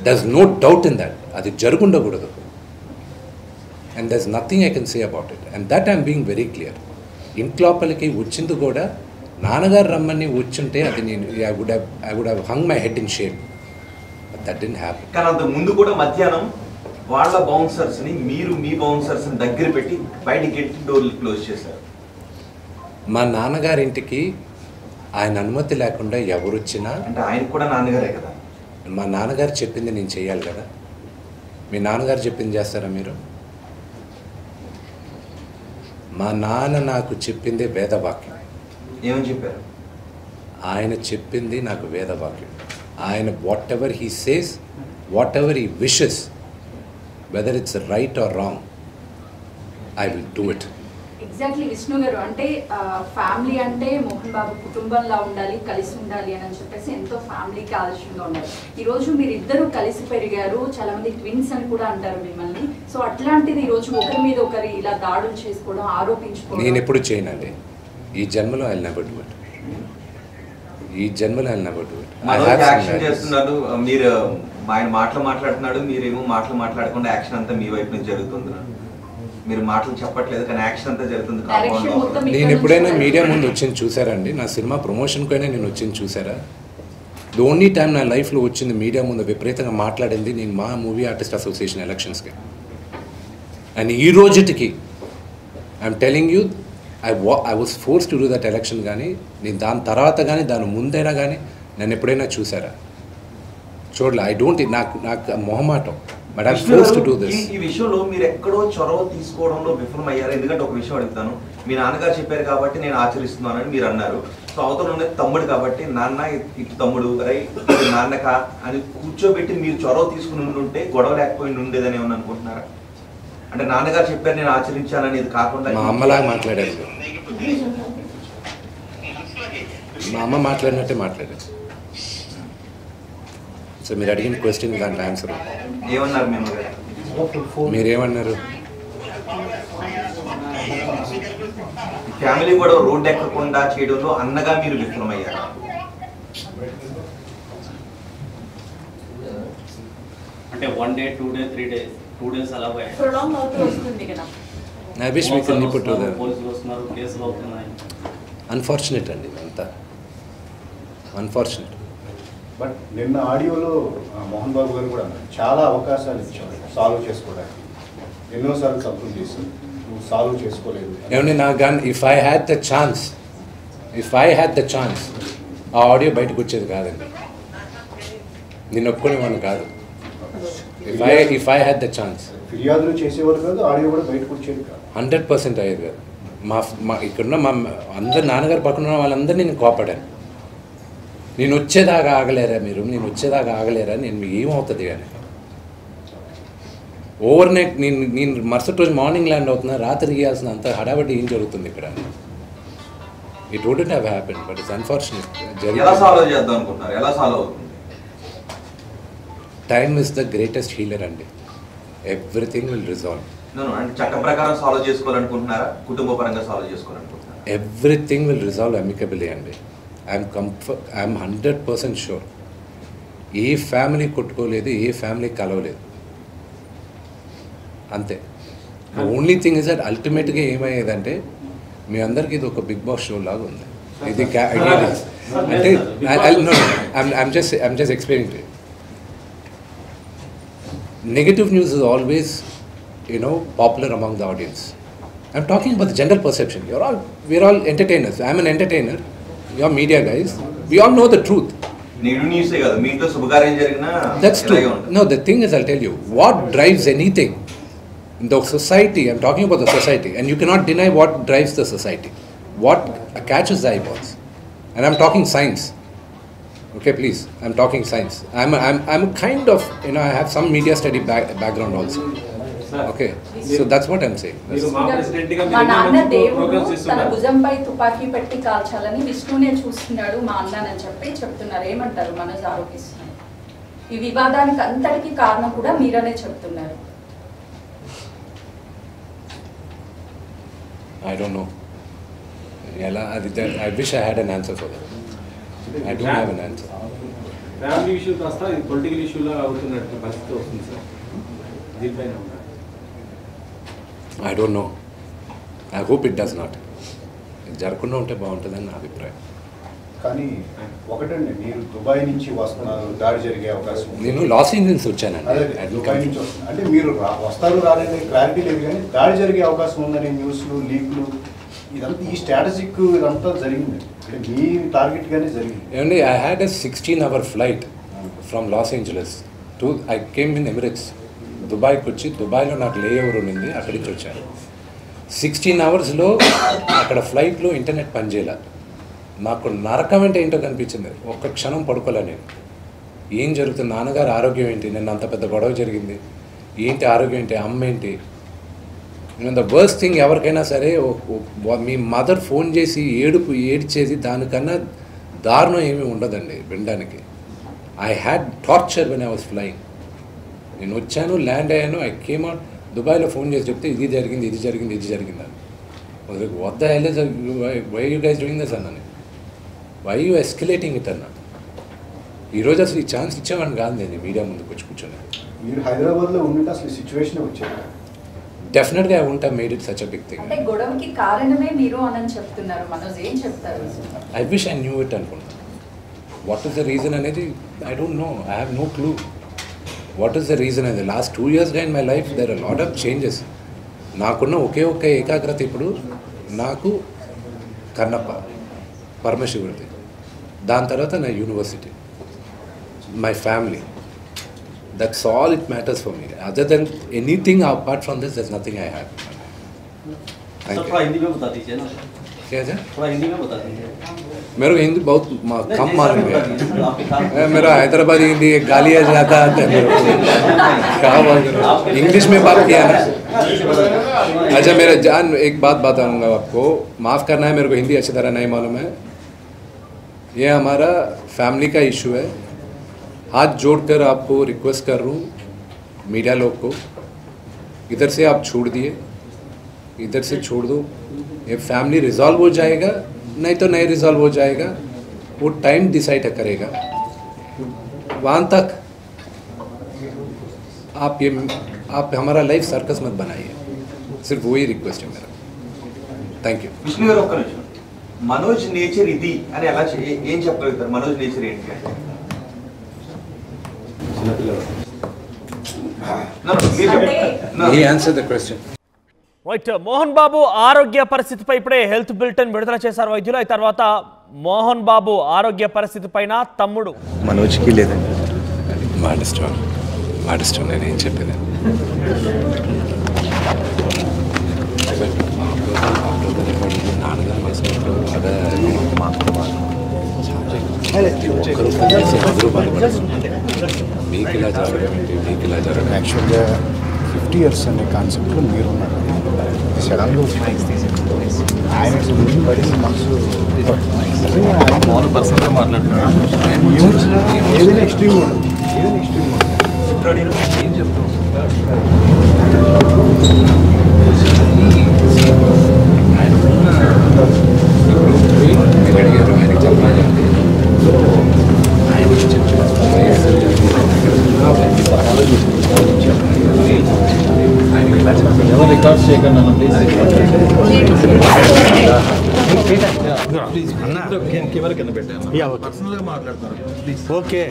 There's no doubt in that. అది జరుగుండకూడదు. And there's nothing I can say about it. And that I'm being very clear. ఇంట్లోపలికి వచ్చింది కూడా నాన్నగారు రమ్మని వచ్చుంటే అది నేను I would have hung my head in shame. That didn't happen. కానీ అంత ముందు కూడా మధ్యాహ్నం వాళ్ళ బౌన్సర్స్ ని మీరు మీ బౌన్సర్స్ ని దగ్గర పెట్టి బయటికి గెట్టి డోర్లు క్లోజ్ చేశారు. మా నాన్నగారింటికి ఆయన అనుమతి లేకుండా ఎవరు వచ్చినా, అంటే ఆయన కూడా నాన్నగారే కదా. మా నాన్నగారు చెప్పింది నేను చేయాలి కదా. మీ నాన్నగారు చెప్పింది చేస్తారా మీరు? మా నాన్న నాకు చెప్పింది వేదవాక్యం. ఏమని చెప్పారు? ఆయన చెప్పింది నాకు వేదవాక్యం. ఆయన what ever he says, what ever he wishes, whether it's right are wrong, I will do it. Exactly Vishnu గారు, అంటే ఫ్యామిలీ అంటే మోహన్ బాబు కుటుంబంలా ఉండాలి, కలిసి ఉండాలి అని చెప్పేసి ఎంతో ఫ్యామిలీకి ఆదర్శంగా ఉండాలి. ఈరోజు మీరు ఇద్దరు కలిసి పెరిగారు, చాలా మంది ట్విన్స్ అని కూడా అంటారు మిమ్మల్ని. సో అట్లాంటిది ఈరోజు ఒకరి మీద ఒకరి ఇలా దాడులు చేసుకోవడం, ఆరోపించుకోవడం నేను ఎప్పుడు చేయనండి. ఈ జన్మలో ఐ నెవర్ డూ ఇట్. ఈ జన్మలో I never do it. Action చేస్తున్నారు మీరు, ఆయన మాటలు మాట్లాడుతున్నాడు, మీరేమో మాటలు మాట్లాడకుండా యాక్షన్ అంతా మీ వైపు నుంచి జరుగుతుంది. మీరు మాటలు చెప్పట్లేదు కానీ యాక్షన్ అంతా జరుగుతుంది. నేను ఎప్పుడైనా మీడియా ముందు వచ్చింది చూసారండి? నా సినిమా ప్రమోషన్కైనా నేను వచ్చింది చూసారా? ది ఓన్లీ టైం నా లైఫ్లో వచ్చింది మీడియా ముందు విపరీతంగా మాట్లాడింది నేను మా మూవీ ఆర్టిస్ట్ అసోసియేషన్ ఎలక్షన్స్కి. అండ్ ఈ రోజుటికి I'm telling you, I was force to do that election. కానీ నేను దాని తర్వాత కానీ దాని ముందైనా కానీ నన్ను ఎప్పుడైనా చూసారా? చూడలే. ఐ డోంట్, నాకు మొహమాటం. But I force to do this. ఈ విషయంలో మీరు ఎక్కడో చొరవ తీసుకోవడంలో విఫలం అయ్యారు. ఎందుకంటే ఒక విషయం అడుగుతాను, మీ నాన్నగారు చెప్పారు కాబట్టి నేను ఆచరిస్తున్నానని మీరు అన్నారు. సో అవతల ఉన్నది తమ్ముడు కాబట్టి నాన్న ఇటు తమ్ముడు రైట్ నాన్నక అని కూర్చోబెట్టి మీరు చొరవ తీసుకుని ఉంటే గొడవ లేకపోయి ఉండేదని ఏమన్నా అనుకుంటున్నారా? అంటే నాన్నగారు చెప్పారు నేను ఆచరించానని కాకుండా మా అమ్మలాగా మాట్లాడారు. మా అమ్మ మాట్లాడినట్టే మాట్లాడారు. సో మీరు అడిగిన క్వశ్చన్ దాంట్లో ఆన్సర్ ఏమన్నారు? మీరేమన్నారు? ఫ్యామిలీ కూడా రోడ్డు ఎక్కకుండా చేయడంలో అన్నగా మీరు విఫలమయ్యారు. అంటే 1 day 2 days 3 days 2 days అలా ప్రొలాంగ్ అవుతూ వస్తుంది కదా. I wish we can put to that. పోలీసులు వస్తున్నారు, కేసులు అవుతున్నాయి. అన్ఫార్చునేట్ అండి అంతా, అన్ఫార్చునేట్. బట్ నిన్న ఆడియోలో మోహన్ బాబు గారు కూడా అన్నారు, చాలా అవకాశాలు ఇచ్చారు సాల్వ్ చేసుకోవడానికి, ఎన్నోసార్లు తప్పులు చేశారు, నువ్వు సాల్వ్ చేసుకోలేదు. ఏమండి నాకు కానీ if I had the chance ఆ ఆడియో బయటకు వచ్చేది కాదండి. నేను ఒప్పుకునేవాడిని కాదు. If I had the chance. ఫిర్యాదులు చేసేవారు కాదు, ఆడియో కూడా బయటకు వచ్చేది కాదు. 100% అయ్యేది కాదు. ఇక్కడున్న మా అందరు నాన్నగారు పక్కన ఉన్న వాళ్ళందరినీ నేను కోపడాను. నేను వచ్చేదాకా ఆగలేరా మీరు, నేను వచ్చేదాకా ఆగలేరా, నేను మీకు ఏమవుతుంది కానీ ఓవర్ నైట్ నేను మరుసటి రోజు మార్నింగ్ ల్యాండ్ అవుతున్నా, రాత్రి ఇవ్వాల్సిన అంత హడావడి ఏం జరుగుతుంది ఇక్కడ. It wouldn't have happen, but it's unfortunate. ఎలా సాల్వ్ చేద్దాం అనుకుంటున్నారు? ఎలా సాల్వ్ అవుతుంది? Time is the greatest healer అండి. Everything will resolve. అంటే చట్ట ప్రకారం సాల్వ్ చేసుకోవాలనుకుంటున్నారా, కుటుంబ పరంగా సాల్వ్ చేసుకోవాలనుకుంటున్నారా? ఎవ్రీథింగ్ విల్ రిజాల్వ్ అమికబుల్లీ అండి. I'm 100% sure. ఏ ఫ్యామిలీ కొట్టుకోలేదు, ఏ ఫ్యామిలీ కలవలేదు, అంతే. ఓన్లీ థింగ్ ఇస్ దట్ అల్టిమేట్గా ఏమయ్యేదంటే మీ అందరికీ ఇది ఒక బిగ్ బాస్ షో లాగా ఉంది. ఇది అంటే I'm just explaining. Negative news is always, popular among the audience. I'm talking about the general perception. We're all entertainers. I'm an entertainer. You're media guys. We all know the truth. That's true. No, the thing is, I'll tell you, what drives anything in the society, I'm talking about the society, and you cannot deny what drives the society. What catches the eyeballs. And I'm talking science. Okay, please. I'm talking science. I'm kind of, I have some media study background also. Okay, so that's what I'm saying. మా నాన్న దేవుడు తన భుజంపై తుపాకీ పెట్టి కాల్చాలని విష్ణునే చూస్తున్నాడు మా అన్నని చెప్పి చెప్తున్నారు. ఏమంటారు మనోజ్ ఆరోపిస్తున్నారు? ఈ వివాదానికి అంతటికి కారణం కూడా మీరనే చెప్తున్నారు. I don't know. I wish I had an answer for that. I don't have an answer. Family issue కాస్త ఇది పొలిటికల్ ఇష్యూలా అవుతున్నట్టు పరిస్థితి వస్తుంది సార్. దీనిపైన I don't know. I hope it does not. ఇది జరగకుండా ఉంటే బాగుంటుందని నా అభిప్రాయం. కానీ ఒకటండి, మీరు దుబాయ్ నుంచి వస్తున్నారు, దాడి జరిగే అవకాశం ఉంది. నేను లాస్ ఏంజల్స్ వచ్చానండి. దుబాయ్ నుంచి వస్తున్నారు అంటే మీరు వస్తారు రాలేదు క్లారిటీ లేదు, కానీ దాడి జరిగే అవకాశం ఉందని న్యూస్లు లీక్లు ఇదంతా ఈ స్ట్రాటజిక్ ఇదంతా జరిగింది. అంటే మీ టార్గెట్ గానే జరిగింది. ఏమండి, I had a 16-hour flight from Los Angeles to I came in Emirates. దుబాయ్కి వచ్చి దుబాయ్లో నాకు లేఓవర్ ఉండింది, అక్కడి నుంచి వచ్చాను. 16 అవర్స్లో అక్కడ ఫ్లైట్లో ఇంటర్నెట్ పనిచేయాల. నాకు నరకం అంటే ఏంటో కనిపించింది. ఒక్క క్షణం పడుకోలే నేను. ఏం జరుగుతుంది, నాన్నగారు ఆరోగ్యం ఏంటి, నిన్న అంత పెద్ద గొడవ జరిగింది ఏంటి, ఆరోగ్యం ఏంటి, అమ్మ ఏంటి. ద వర్స్ట్ థింగ్ ఎవరికైనా సరే మీ మదర్ ఫోన్ చేసి ఏడ్చేది దానికన్నా దారుణం ఏమీ ఉండదండి వినడానికి. I had torture when I was flying. నేను వచ్చాను, ల్యాండ్ అయ్యాను, ఐ కేమ్ అవుట్. దుబాయ్లో ఫోన్ చేసి చెప్తే ఇది జరిగింది అని. What the hell is why you guys doing this అన్నాను. వై యూ ఎస్కలేటింగ్ ఇట్ అన్నా. ఈరోజు అసలు ఈ ఛాన్స్ ఇచ్చేవాడిని కాదు నేను మీడియా ముందుకు వచ్చి కూర్చొని. మీరు హైదరాబాద్లో ఉంటే అసలు సిచ్యువేషన్ వచ్చేది డెఫినెట్గా I won't have made it such a big thing. అంటే గొడవకి కారణమే మీరు అని చెప్తున్నారు మనోజ్, ఏం చెప్తారు? I wish I knew it అనుకుంటా. వాట్ ఈస్ ద రీజన్ అనేది I don't know. I have no clue what is the reason అనేది. Last 2 years in my life there are lot of changes. నాకున్న ఒకే ఏకాగ్రత ఇప్పుడు నాకు కన్నప్ప, పరమశివుడిది, దాని తర్వాత నా university, my family. That's all it matters for me. Other than anything apart from this, there's nothing I have. Thank you. थोड़ा हिंदी में बता दीजिए ना। क्या है? थोड़ा हिंदी में बता दीजिए। मेरे को हिंदी बहुत कम मालूम है. मेरा हैदराबादी हिंदी गालियाँ जाता है मेरे को. कहाँ बात कर रहे हो? इंग्लिश में बात किया ना. अच्छा मेरा जान, एक बात बताऊंगा आपको, माफ़ करना है, मेरे को हिंदी अच्छी तरह नहीं मालूम है. ये हमारा फैमिली का इशू है. हाथ जोड़कर आपको रिक्वेस्ट कर रहा हूँ मीडिया लोग को, इधर से आप छोड़ दिए, इधर से छोड़ दो. ये फैमिली रिजॉल्व हो जाएगा, नहीं तो नहीं रिजॉल्व हो जाएगा, वो टाइम डिसाइड करेगा. वहाँ तक आप हमारा लाइफ सर्कस मत बनाइए. सिर्फ वही रिक्वेस्ट है मेरा. Thank you. విష్ణు గారు ఒక్క నిమిషం. మనోజ్ నేచర్ ఇది అని ఎలా ఏం చెప్పగలుగుతారు? మనోజ్ నేచర్ ఏంటి అంటే He answered the question. Right, Mohan Babu ఆరోగ్య పరిస్థితిపై ఇప్పుడే హెల్త్ బులెటిన్ విడుదల చేశారు వైద్యులు. ఆ తర్వాత మోహన్ బాబు ఆరోగ్య పరిస్థితి పైన తమ్ముడు మనోజ్కి లేదండి మాటిస్తాను. వాడిష్టం నేను ఏం చెప్పేది. నాన్నగారు మనసులో అదే మీకు ఇలా జరగడం ఏంటి, మీకు ఇలా జరగడం. యాక్చువల్గా 50 years అనే కాన్సెప్ట్లో మీరున్నారు. సడన్గా ఆయన గురించి పడింది మనసు పర్సనల్గా మాట్లాడుతున్నాను. ఏదైనా ఎక్స్ట్రీమ్ ఉండదు, ఏదైనా ఎక్స్ట్రీమ్ ఉండదు. ఏం చెప్తాం మీరు అడిగారు ఆయనకి చెప్పాలి. ఆయన ఎవరు రికార్డ్స్ చేయకండి అన్న ప్లీజ్. కెమెరా కింద పెట్టాను. పర్సనల్గా మాట్లాడుతున్నారు ప్లీజ్. ఓకే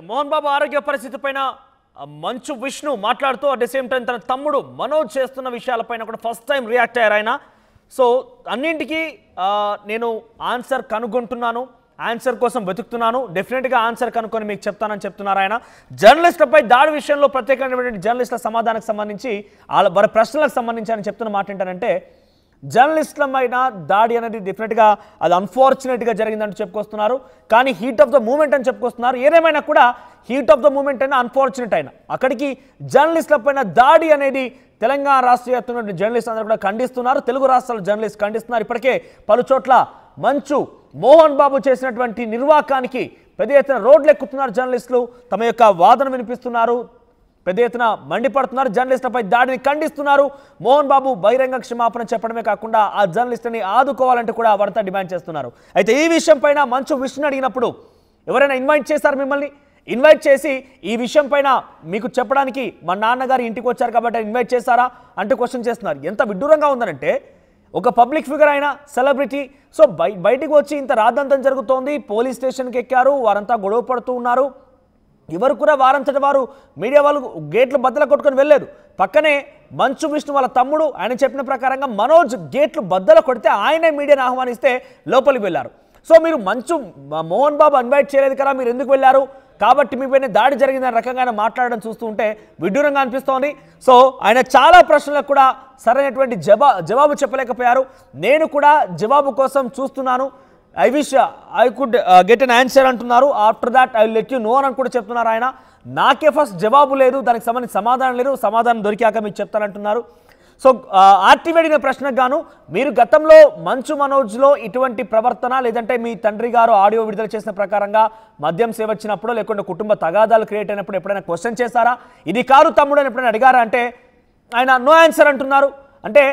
మోహన్ బాబు ఆరోగ్య పరిస్థితి పైన మంచు విష్ణు మాట్లాడుతూ అట్ ద సేమ్ టైం తన తమ్ముడు మనోజ్ చేస్తున్న విషయాలపైన కూడా ఫస్ట్ టైం రియాక్ట్ అయ్యారు ఆయన. సో అన్నింటికీ నేను ఆన్సర్ కనుగొంటున్నాను, ఆన్సర్ కోసం వెతుకుతున్నాను, డెఫినెట్గా ఆన్సర్ కనుక్కొని మీకు చెప్తానని చెప్తున్నారు ఆయన. జర్నలిస్టులపై దాడి విషయంలో ప్రత్యేకమైనటువంటి జర్నలిస్టుల సమాధానానికి సంబంధించి వారి ప్రశ్నలకు సంబంధించి అని చెప్తున్న మాట ఏంటంటే, జర్నలిస్టులమైన దాడి అనేది డెఫినెట్గా అది అన్ఫార్చునేట్గా జరిగిందంటూ చెప్పుకొస్తున్నారు. కానీ హీట్ ఆఫ్ ద మూమెంట్ అని చెప్పుకొస్తున్నారు. ఏదేమైనా కూడా హీట్ ఆఫ్ ద మూమెంట్ అయినా అన్ఫార్చునేట్ అయినా అక్కడికి జర్నలిస్టులపైన దాడి అనేది తెలంగాణ రాష్ట్ర వ్యాప్తంగా జర్నలిస్ట్ అందరూ కూడా ఖండిస్తున్నారు. తెలుగు రాష్ట్రాల జర్నలిస్ట్ ఖండిస్తున్నారు. ఇప్పటికే పలు చోట్ల మంచు మోహన్ బాబు చేసినటువంటి నిర్వాకానికి పెద్ద ఎత్తున రోడ్లు ఎక్కుతున్నారు. జర్నలిస్టులు తమ యొక్క వాదన వినిపిస్తున్నారు, పెద్ద ఎత్తున మండిపడుతున్నారు, జర్నలిస్టులపై దాడిని ఖండిస్తున్నారు. మోహన్ బాబు బహిరంగ క్షమాపణ చెప్పడమే కాకుండా ఆ జర్నలిస్టుని ఆదుకోవాలంటూ కూడా వారంతా డిమాండ్ చేస్తున్నారు. అయితే ఈ విషయం పైన మంచు విష్ణు అడిగినప్పుడు ఎవరైనా ఇన్వైట్ చేశారు మిమ్మల్ని? ఇన్వైట్ చేసి ఈ విషయం పైన మీకు చెప్పడానికి మా నాన్నగారు ఇంటికి వచ్చారు కాబట్టి ఇన్వైట్ చేశారా అంటూ క్వశ్చన్ చేస్తున్నారు. ఎంత విడ్డూరంగా ఉందనంటే, ఒక పబ్లిక్ ఫిగర్ అయిన సెలబ్రిటీ సో బయటికి వచ్చి ఇంత రాద్దంతం జరుగుతోంది, పోలీస్ స్టేషన్కి ఎక్కారు, వారంతా గొడవ పడుతూ ఉన్నారు. ఎవరు కూడా వారంతటి వారు మీడియా వాళ్ళు గేట్లు బద్దలు కొట్టుకొని వెళ్ళలేదు. పక్కనే మంచు విష్ణు వాళ్ళ తమ్ముడు ఆయన చెప్పిన ప్రకారంగా మనోజ్ గేట్లు బద్దలు కొడితే ఆయనే మీడియాను ఆహ్వానిస్తే లోపలికి వెళ్ళారు. సో మీరు మోహన్ బాబు ఇన్వైట్ చేయలేదు కదా, మీరు ఎందుకు వెళ్ళారు, కాబట్టి మీ పైన దాడి జరిగిందనే రకంగా ఆయన మాట్లాడడం చూస్తూ ఉంటే విడ్డూరంగా అనిపిస్తోంది. సో ఆయన చాలా ప్రశ్నలకు కూడా సరైనటువంటి జవాబు చెప్పలేకపోయారు. నేను కూడా జవాబు కోసం చూస్తున్నాను, I wish I could get an answer అంటున్నారు. After that I will let you know అని కూడా చెప్తున్నారు ఆయన. నాకే ఫస్ట్ జవాబు లేదు, దానికి సంబంధించి సమాధానం లేదు, సమాధానం దొరికాక మీకు చెప్తానంటున్నారు. సో ఆర్టీవీ అడిగిన ప్రశ్నకు గాను, మీరు గతంలో మంచు మనోజ్లో ఇటువంటి ప్రవర్తన లేదంటే మీ తండ్రి గారు ఆడియో విడుదల చేసిన ప్రకారంగా మద్యం సేవచ్చినప్పుడు లేకుంటే కుటుంబ తగాదాలు క్రియేట్ అయినప్పుడు ఎప్పుడైనా క్వశ్చన్ చేశారా, ఇది కారు తమ్ముడు అని ఎప్పుడైనా అడిగారా అంటే ఆయన నో ఆన్సర్ అంటున్నారు. అంటే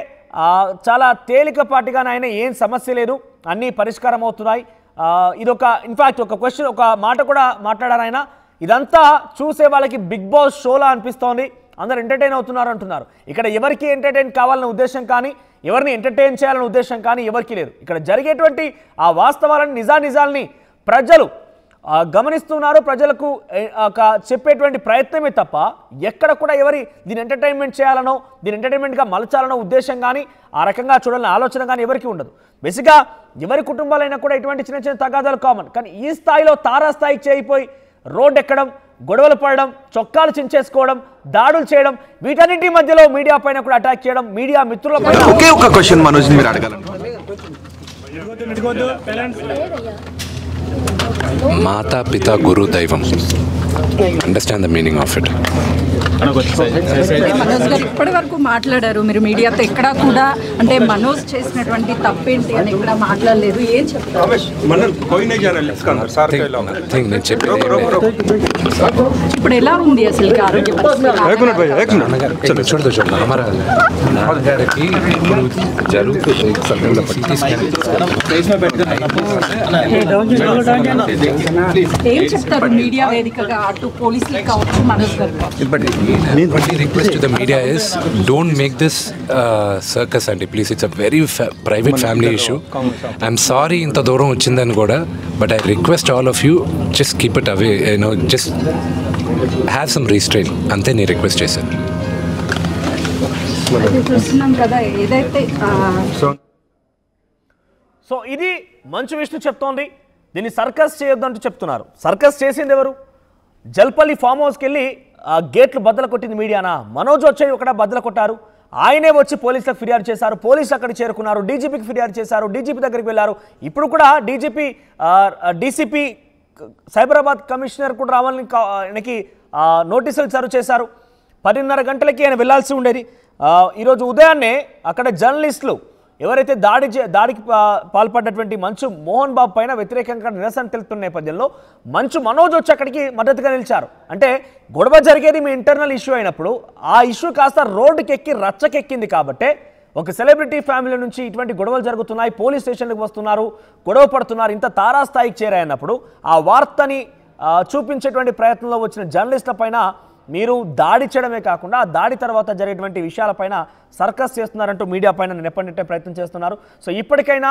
చాలా తేలికపాటిగానే ఆయన ఏం సమస్య లేదు, అన్నీ పరిష్కారం అవుతున్నాయి. ఇదొక ఇన్ఫ్యాక్ట్ ఒక క్వశ్చన్ ఒక మాట కూడా మాట్లాడారు ఆయన. ఇదంతా చూసే వాళ్ళకి బిగ్ బాస్ షోలా అనిపిస్తోంది, అందరు ఎంటర్టైన్ అవుతున్నారు అంటున్నారు. ఇక్కడ ఎవరికి ఎంటర్టైన్ కావాలనే ఉద్దేశం కానీ ఎవరిని ఎంటర్టైన్ చేయాలనే ఉద్దేశం కానీ ఎవరికి లేదు. ఇక్కడ జరిగేటువంటి ఆ వాస్తవాలను నిజాల్ని ప్రజలు గమనిస్తున్నారు, ప్రజలకు చెప్పేటువంటి ప్రయత్నమే తప్ప ఎక్కడ కూడా దీని ఎంటర్టైన్మెంట్ చేయాలనో దీని ఎంటర్టైన్మెంట్గా మలచాలనో ఉద్దేశం కానీ ఆ రకంగా చూడాలనే ఆలోచన కానీ ఎవరికి ఉండదు. బేసిక్గా ఎవరి కుటుంబాలైనా కూడా ఇటువంటి చిన్న చిన్న తగాదాలు కామన్. కానీ ఈ స్థాయిలో తారాస్థాయికి చేయిపోయి రోడ్డు ఎక్కడం, గొడవలు పడడం, చొక్కాలు చించేసుకోవడం, దాడులు చేయడం, వీటన్నింటి మధ్యలో మీడియా పైన కూడా అటాక్ చేయడం, మీడియా మిత్రుల పైన ఒకే ఒక క్వశ్చన్ మనోజ్ మీరు అడగాలండి. మాతా పిత గురు దైవం, understand the meaning of it. Manoj గారు ఇప్పటి వరకు మాట్లాడారు, మీరు మీడియాతో ఎక్కడా కూడా అంటే మనోజ్ చేసినటువంటి తప్పేంటి అని ఎక్కడ మాట్లాడలేదు, ఏం చెప్తారు? ఇప్పుడు ఎలా ఉంది అసలు ఆరోగ్య నాన్నగారికి జరుగుతుంది ఏం చెప్తారు మీడియా వేదికగా అటు పోలీసులు కావచ్చు మనోజ్ గారు But only request to the media is don't make this circus and please, it's a very private family issue. I'm sorry inta dooram vachindani kuda, but I request all of you just keep it away, just have some restraint ante nee request chesanu. అది చూస్తున్నాం కదా ఏదైతే so ఇది మంచు విష్ణు చెప్తోంది. దీన్ని circus చేయొద్దంటూ చెప్తున్నారు. Circus చేసింది ఎవరు? జల్పల్లి ఫామ్ హౌస్కి వెళ్ళి గేట్లు బద్దలు కొట్టింది మీడియానా? మనోజ్ వచ్చి ఒకట బద్దలు కొట్టారు. ఆయనే వచ్చి పోలీసులకు ఫిర్యాదు చేశారు. పోలీసులు అక్కడికి చేరుకున్నారు. డీజీపీకి ఫిర్యాదు చేశారు. డీజీపీ దగ్గరికి వెళ్ళారు. ఇప్పుడు కూడా డీసీపీ సైబరాబాద్ కమిషనర్ కూడా రావాలని ఆయనకి నోటీసులు సర్వ్ చేశారు. 10:30 గంటలకి ఆయన వెళ్లాల్సి ఉండేది. ఈరోజు ఉదయాన్నే అక్కడ జర్నలిస్టులు ఎవరైతే దాడికి పాల్పడ్డటువంటి మంచు మోహన్ బాబు పైన వ్యతిరేకంగా నిరసన తెలుపుతున్న నేపథ్యంలో మంచు మనోజ్ వచ్చి అక్కడికి మద్దతుగా నిలిచారు. అంటే గొడవ జరిగేది మీ ఇంటర్నల్ ఇష్యూ అయినప్పుడు ఆ ఇష్యూ కాస్త రోడ్డుకి ఎక్కి రచ్చకెక్కింది కాబట్టే ఒక సెలబ్రిటీ ఫ్యామిలీ నుంచి ఇటువంటి గొడవలు జరుగుతున్నాయి, పోలీస్ స్టేషన్లకు వస్తున్నారు, గొడవ పడుతున్నారు, ఇంత తారాస్థాయికి చేరాయన్నప్పుడు ఆ వార్తని చూపించేటువంటి ప్రయత్నంలో వచ్చిన జర్నలిస్టుల పైన మీరు దాడి చేయడమే కాకుండా ఆ దాడి తర్వాత జరిగేటువంటి విషయాలపైన సర్కస్ చేస్తున్నారంటూ మీడియా పైన నెప్పనెట్టే ప్రయత్నం చేస్తున్నారు. సో ఇప్పటికైనా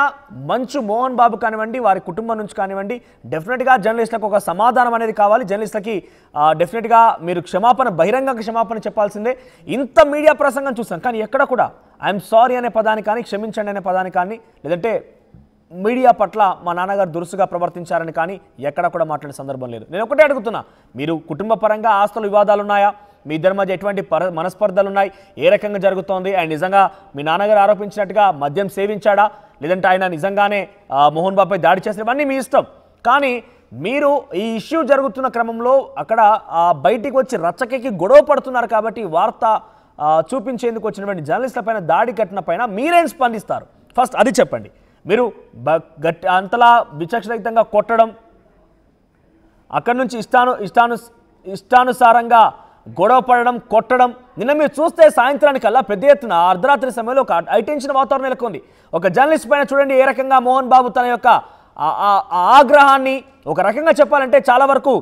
మంచు మోహన్ బాబు కానివ్వండి, వారి కుటుంబం నుంచి కానివ్వండి, డెఫినెట్గా జర్నలిస్టులకు ఒక సమాధానం అనేది కావాలి. జర్నలిస్టులకి డెఫినెట్గా మీరు బహిరంగ క్షమాపణ చెప్పాల్సిందే. ఇంత మీడియా ప్రసంగం చూసాం కానీ ఎక్కడ కూడా ఐఎమ్ సారీ అనే పదాన్ని కానీ, క్షమించండి అనే పదాన్ని కానీ, లేదంటే మీడియా పట్ల మా నాన్నగారు దురుసుగా ప్రవర్తించారని కానీ ఎక్కడ కూడా మాట్లాడే సందర్భం లేదు. నేను ఒకటే అడుగుతున్నా, మీరు కుటుంబ పరంగా ఆస్తుల వివాదాలు ఉన్నాయా? మీ ఇద్దరి మధ్య ఎటువంటి మనస్పర్ధలు ఉన్నాయి? ఏ రకంగా జరుగుతోంది? ఆయన నిజంగా మీ నాన్నగారు ఆరోపించినట్టుగా మద్యం సేవించాడా, లేదంటే ఆయన నిజంగానే మోహన్ బాబుపై దాడి చేసిన, ఇవన్నీ మీ ఇష్టం. కానీ మీరు ఈ ఇష్యూ జరుగుతున్న క్రమంలో అక్కడ బయటికి వచ్చి రచ్చకెక్కి గొడవ పడుతున్నారు కాబట్టి వార్త చూపించేందుకు వచ్చినటువంటి జర్నలిస్టుల పైన దాడి ఘటన పైన మీరేం స్పందిస్తారు? ఫస్ట్ అది చెప్పండి. మీరు అంతలా విచక్షణరహితంగా కొట్టడం, అక్కడి నుంచి ఇష్టానుసారంగా గొడవ పడడం, కొట్టడం, నిన్న మీరు చూస్తే సాయంత్రానికల్లా పెద్ద ఎత్తున అర్ధరాత్రి సమయంలో ఒక అటెన్షన్ వాతావరణం నెలకొంది. ఒక జర్నలిస్ట్ పైన చూడండి ఏ రకంగా మోహన్ బాబు తన యొక్క ఆగ్రహాన్ని, ఒక రకంగా చెప్పాలంటే చాలా వరకు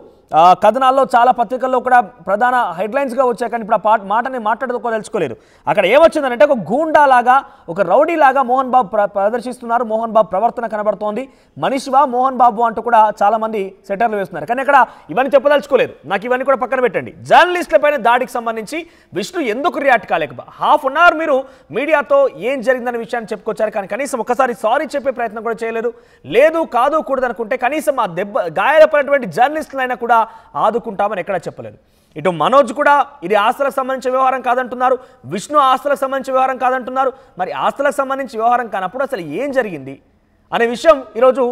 కథనాల్లో చాలా పత్రికల్లో కూడా ప్రధాన హెడ్లైన్స్గా వచ్చాయి. కానీ ఇప్పుడు ఆ మాటని మాట్లాడుకోదలుచుకోలేరు. అక్కడ ఏమొచ్చిందంటే ఒక గూండాలాగా, ఒక రౌడీలాగా మోహన్ బాబు ప్రదర్శిస్తున్నారు. మోహన్ బాబు ప్రవర్తన కనబడుతోంది. మనిషివా మోహన్ బాబు అంటూ కూడా చాలామంది సెటర్లు వేస్తున్నారు. కానీ అక్కడ ఇవన్నీ చెప్పదలుచుకోలేదు. నాకు ఇవన్నీ కూడా పక్కన పెట్టండి. జర్నలిస్టుల పైన దాడికి సంబంధించి విష్ణు ఎందుకు రియాక్ట్ కాలేక హాఫ్ అన్ అవర్ మీరు మీడియాతో ఏం జరిగిందనే విషయాన్ని చెప్పుకొచ్చారు. కానీ కనీసం ఒకసారి సారీ చెప్పే ప్రయత్నం కూడా చేయలేదు. లేదు కాదు కూడదనుకుంటే కనీసం ఆ గాయాలపడినటువంటి జర్నలిస్టులైనా కూడా ఆదుకుంటామని ఎక్కడా చెప్పలేదు. ఇటు మనోజ్ కూడా ఇది ఆస్తులకు సంబంధించిన వ్యవహారం కాదంటున్నారు, విష్ణు ఆస్తులకు సంబంధించిన వ్యవహారం కాదంటున్నారు. మరి ఆస్తులకు సంబంధించిన వ్యవహారం కానప్పుడు అసలు ఏం జరిగింది అనే విషయం ఈరోజు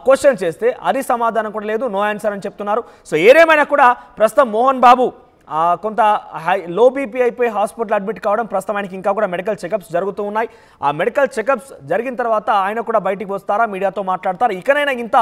క్వశ్చన్ చేస్తే అది సమాధానం కూడా లేదు, నో ఆన్సర్ అని చెప్తున్నారు. సో ఏదేమైనా కూడా ప్రస్తుతం మోహన్ బాబు కొంత లో బీపీ అయిపోయి హాస్పిటల్ అడ్మిట్ కావడం, ప్రస్తుతం ఆయనకి ఇంకా కూడా మెడికల్ చెకప్స్ జరుగుతూ ఉన్నాయి. ఆ మెడికల్ చెకప్స్ జరిగిన తర్వాత ఆయన కూడా బయటికి వస్తారా, మీడియాతో మాట్లాడతారు. ఇకనైనా ఇంత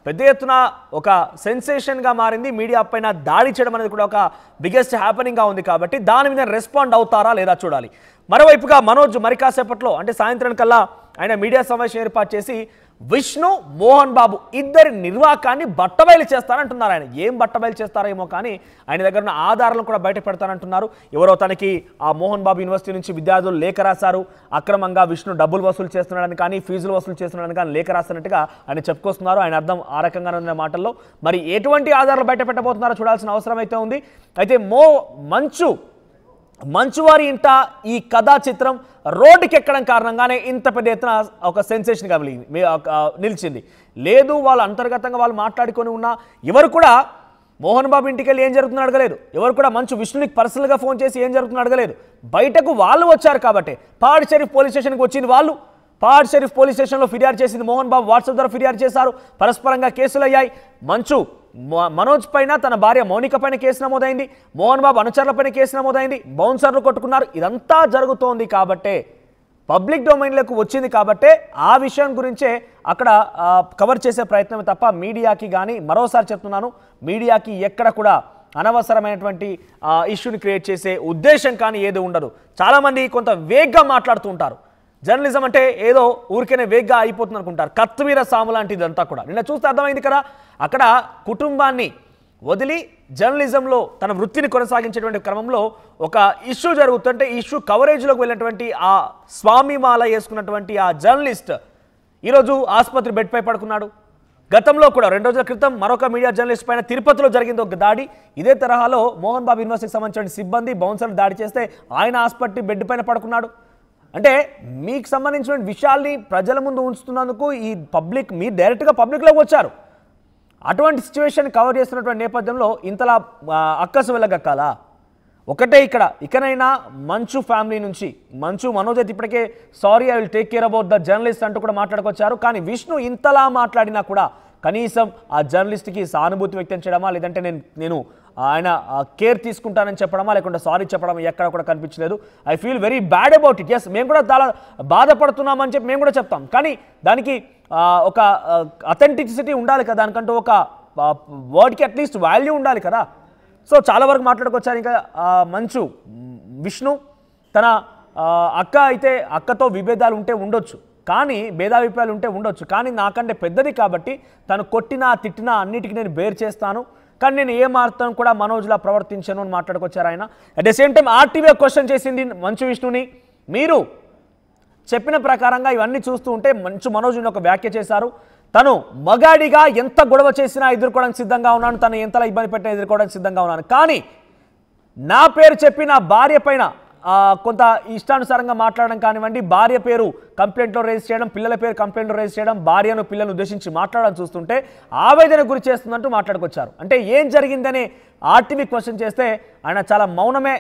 పెద్ద ఎత్తున ఒక సెన్సేషన్గా మారింది. మీడియా పైన దాడి చేయడం అనేది కూడా ఒక బిగ్గెస్ట్ హ్యాపెనింగ్గా ఉంది కాబట్టి దాని మీద రెస్పాండ్ అవుతారా లేదా చూడాలి. మరోవైపుగా మనోజ్ మరి కాసేపట్లో అంటే సాయంత్రం కల్లా ఆయన మీడియా సమావేశం ఏర్పాటు చేసి విష్ణు మోహన్ బాబు ఇద్దరి నిర్వాకాన్ని బట్టబయలు చేస్తారంటున్నారు. ఆయన ఏం బట్టబయలు చేస్తారేమో కానీ ఆయన దగ్గర ఉన్న ఆధారాలను కూడా బయట పెడతానంటున్నారు. ఎవరో తనకి ఆ మోహన్ బాబు యూనివర్సిటీ నుంచి విద్యార్థులు లేఖ రాశారు, అక్రమంగా విష్ణు డబ్బులు వసూలు చేస్తున్నాడని కానీ ఫీజులు వసూలు చేస్తున్నాడని కానీ లేఖ రాస్తున్నట్టుగా ఆయన చెప్పుకొస్తున్నారు. ఆయన అర్థం ఆ రకంగా ఉన్న మాటల్లో మరి ఎటువంటి ఆధారాలు బయట పెట్టబోతున్నారో చూడాల్సిన అవసరం అయితే ఉంది. అయితే మంచువారి ఇంట ఈ కథా చిత్రం రోడ్డుకి ఎక్కడం కారణంగానే ఇంత పెద్ద ఎత్తున ఒక సెన్సేషన్గా నిలిచింది. లేదు వాళ్ళు అంతర్గతంగా వాళ్ళు మాట్లాడుకొని ఉన్నా ఎవరు కూడా మోహన్ బాబు ఇంటికి వెళ్ళి ఏం జరుగుతుందో అడగలేదు. ఎవరు కూడా మంచు విష్ణునికి పర్సనల్గా ఫోన్ చేసి ఏం జరుగుతుందో అడగలేదు. బయటకు వాళ్ళు వచ్చారు కాబట్టి పాడి షరీఫ్ పోలీస్ స్టేషన్కి వచ్చింది వాళ్ళు, పాడి షరీఫ్ పోలీస్ స్టేషన్లో ఫిర్యాదు చేసింది మోహన్ బాబు, వాట్సాప్ ద్వారా ఫిర్యాదు చేశారు. పరస్పరంగా కేసులు అయ్యాయి. మనోజ్ పైన తన భార్య మౌనిక పైన కేసు నమోదైంది, మోహన్ బాబు అనుచరుల పైన కేసు నమోదైంది, బౌన్సర్లు కొట్టుకున్నారు. ఇదంతా జరుగుతోంది కాబట్టే పబ్లిక్ డొమైన్లోకి వచ్చింది కాబట్టే ఆ విషయం గురించే అక్కడ కవర్ చేసే ప్రయత్నం తప్ప మీడియాకి కానీ, మరోసారి చెప్తున్నాను, మీడియాకి ఎక్కడ కూడా అనవసరమైనటువంటి ఇష్యూని క్రియేట్ చేసే ఉద్దేశం కానీ ఏది ఉండదు. చాలామంది కొంత వేగ్గా మాట్లాడుతూ ఉంటారు. జర్నలిజం అంటే ఏదో ఊరికేనే వేగ్గా అయిపోతుంది అనుకుంటారు. కత్తిమీర సాము లాంటిది ఇదంతా కూడా. నిన్న చూస్తే అర్థమైంది కదా, అక్కడ కుటుంబాన్ని వదిలి జర్నలిజంలో తన వృత్తిని కొనసాగించేటువంటి క్రమంలో ఒక ఇష్యూ జరుగుతుంటే ఈ ఇష్యూ కవరేజ్లోకి వెళ్ళినటువంటి ఆ స్వామిమాల వేసుకున్నటువంటి ఆ జర్నలిస్ట్ ఈరోజు ఆసుపత్రి బెడ్పై పడుకున్నాడు. గతంలో కూడా 2 రోజుల క్రితం మరొక మీడియా జర్నలిస్ట్ పైన తిరుపతిలో జరిగింది ఒక దాడి. ఇదే తరహాలో మోహన్ బాబు యూనివర్సిటీకి సంబంధించిన సిబ్బంది బౌన్సర్లు దాడి చేస్తే ఆయన ఆసుపత్రి బెడ్ పైన పడుకున్నాడు. అంటే మీకు సంబంధించిన విషయాల్ని ప్రజల ముందు ఉంచుతున్నందుకు ఈ పబ్లిక్ మీరు డైరెక్ట్గా పబ్లిక్లోకి వచ్చారు. అటువంటి సిచ్యువేషన్ కవర్ చేస్తున్నటువంటి నేపథ్యంలో ఇంతలా అక్కసు వెళ్ళగక్కాలా? ఒకటే ఇకనైనా మంచు ఫ్యామిలీ నుంచి మంచు మనోజ్ అయితే ఇప్పటికే sorry I will take care about the journalist అంటూ కూడా మాట్లాడుకొచ్చారు. కానీ విష్ణు ఇంతలా మాట్లాడినా కూడా కనీసం ఆ జర్నలిస్ట్కి సానుభూతి వ్యక్తం చేయడమా, లేదంటే నేను ఆయన కేర్ తీసుకుంటానని చెప్పడమా, లేకుంటే సారీ చెప్పడమా ఎక్కడ కూడా కనిపించలేదు. I feel very bad about it. Yes, మేము కూడా చాలా బాధపడుతున్నామని చెప్పి మేము కూడా చెప్తాం. కానీ దానికి ఒక అథెంటిసిటీ ఉండాలి కదా, దానికంటూ ఒక వర్డ్కి అట్లీస్ట్ వాల్యూ ఉండాలి కదా. సో చాలా వరకు మాట్లాడుకొచ్చారు. ఇంకా మంచు విష్ణు తన అక్కతో విభేదాలు ఉంటే ఉండొచ్చు, కానీ భేదాభిప్రాయాలు ఉంటే ఉండొచ్చు, కానీ నాకంటే పెద్దది కాబట్టి తను కొట్టినా తిట్టినా అన్నిటికీ నేను బేర్ చేస్తాను, కానీ నేను ఏ మాత్రం కూడా మనోజ్లా ప్రవర్తించాను అని మాట్లాడుకొచ్చారు ఆయన. At the same time RTV question చేసింది మంచు విష్ణుని, మీరు చెప్పిన ప్రకారంగా ఇవన్నీ చూస్తూ ఉంటే మంచు మనోజ్ ఒక వ్యాఖ్య చేశారు. తను మగాడిగా ఎంత గొడవ చేసినా ఎదుర్కోవడానికి సిద్ధంగా ఉన్నాను, తను ఎంతలా ఇబ్బంది పెట్టినా ఎదుర్కోవడానికి సిద్ధంగా ఉన్నాను, కానీ నా పేరు చెప్పి నా భార్య పైన కొంత ఇష్టానుసారంగా మాట్లాడడం కానివ్వండి, భార్య పేరు కంప్లైంట్లో రేజ్ చేయడం, పిల్లల పేరు కంప్లైంట్లో రేజ్ చేయడం, భార్యను పిల్లలను ఉద్దేశించి మాట్లాడడం చూస్తుంటే ఆవేదన గురి చేస్తుందంటూ మాట్లాడుకొచ్చారు. అంటే ఏం జరిగిందని ఆర్టీవీ క్వశ్చన్ చేస్తే ఆయన చాలా మౌనమే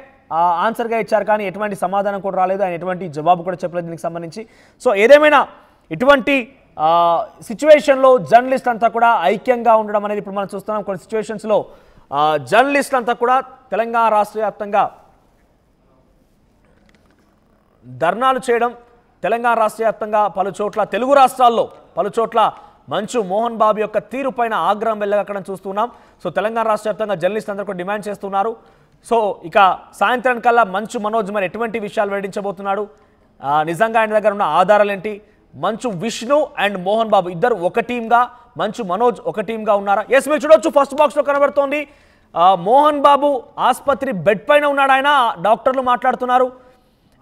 ఆన్సర్గా ఇచ్చారు, కానీ ఎటువంటి సమాధానం కూడా రాలేదు, ఆయన ఎటువంటి జవాబు కూడా చెప్పలేదు దీనికి సంబంధించి. సో ఏదేమైనా ఇటువంటి సిచ్యువేషన్లో జర్నలిస్ట్ అంతా కూడా ఐక్యంగా ఉండడం అనేది ఇప్పుడు మనం చూస్తున్నాం. కొన్ని సిచ్యువేషన్స్లో జర్నలిస్ట్ అంతా కూడా తెలంగాణ రాష్ట్ర వ్యాప్తంగా ధర్నాలు చేయడం, తెలంగాణ రాష్ట్ర వ్యాప్తంగా పలు చోట్ల తెలుగు రాష్ట్రాల్లో పలు చోట్ల మంచు మోహన్ బాబు యొక్క తీరు పైన ఆగ్రహం వెళ్ళగక్కడం చూస్తున్నాం. సో తెలంగాణ రాష్ట్ర వ్యాప్తంగా జర్నలిస్ట్ అందరూ కూడా డిమాండ్ చేస్తున్నారు. సో ఇక సాయంత్రానికల్లా మంచు మనోజ్ మరి ఎటువంటి విషయాలు వెల్లడించబోతున్నాడు, నిజంగా ఆయన దగ్గర ఉన్న ఆధారాలు ఏంటి, మంచు విష్ణు అండ్ మోహన్ బాబు ఇద్దరు ఒక టీమ్గా, మంచు మనోజ్ ఒక టీమ్గా ఉన్నారా? ఎస్, మీరు చూడొచ్చు ఫస్ట్ బాక్స్లో కనబడుతోంది మోహన్ బాబు ఆసుపత్రి బెడ్ పైన ఉన్నాడు. ఆయన డాక్టర్లు మాట్లాడుతున్నారు,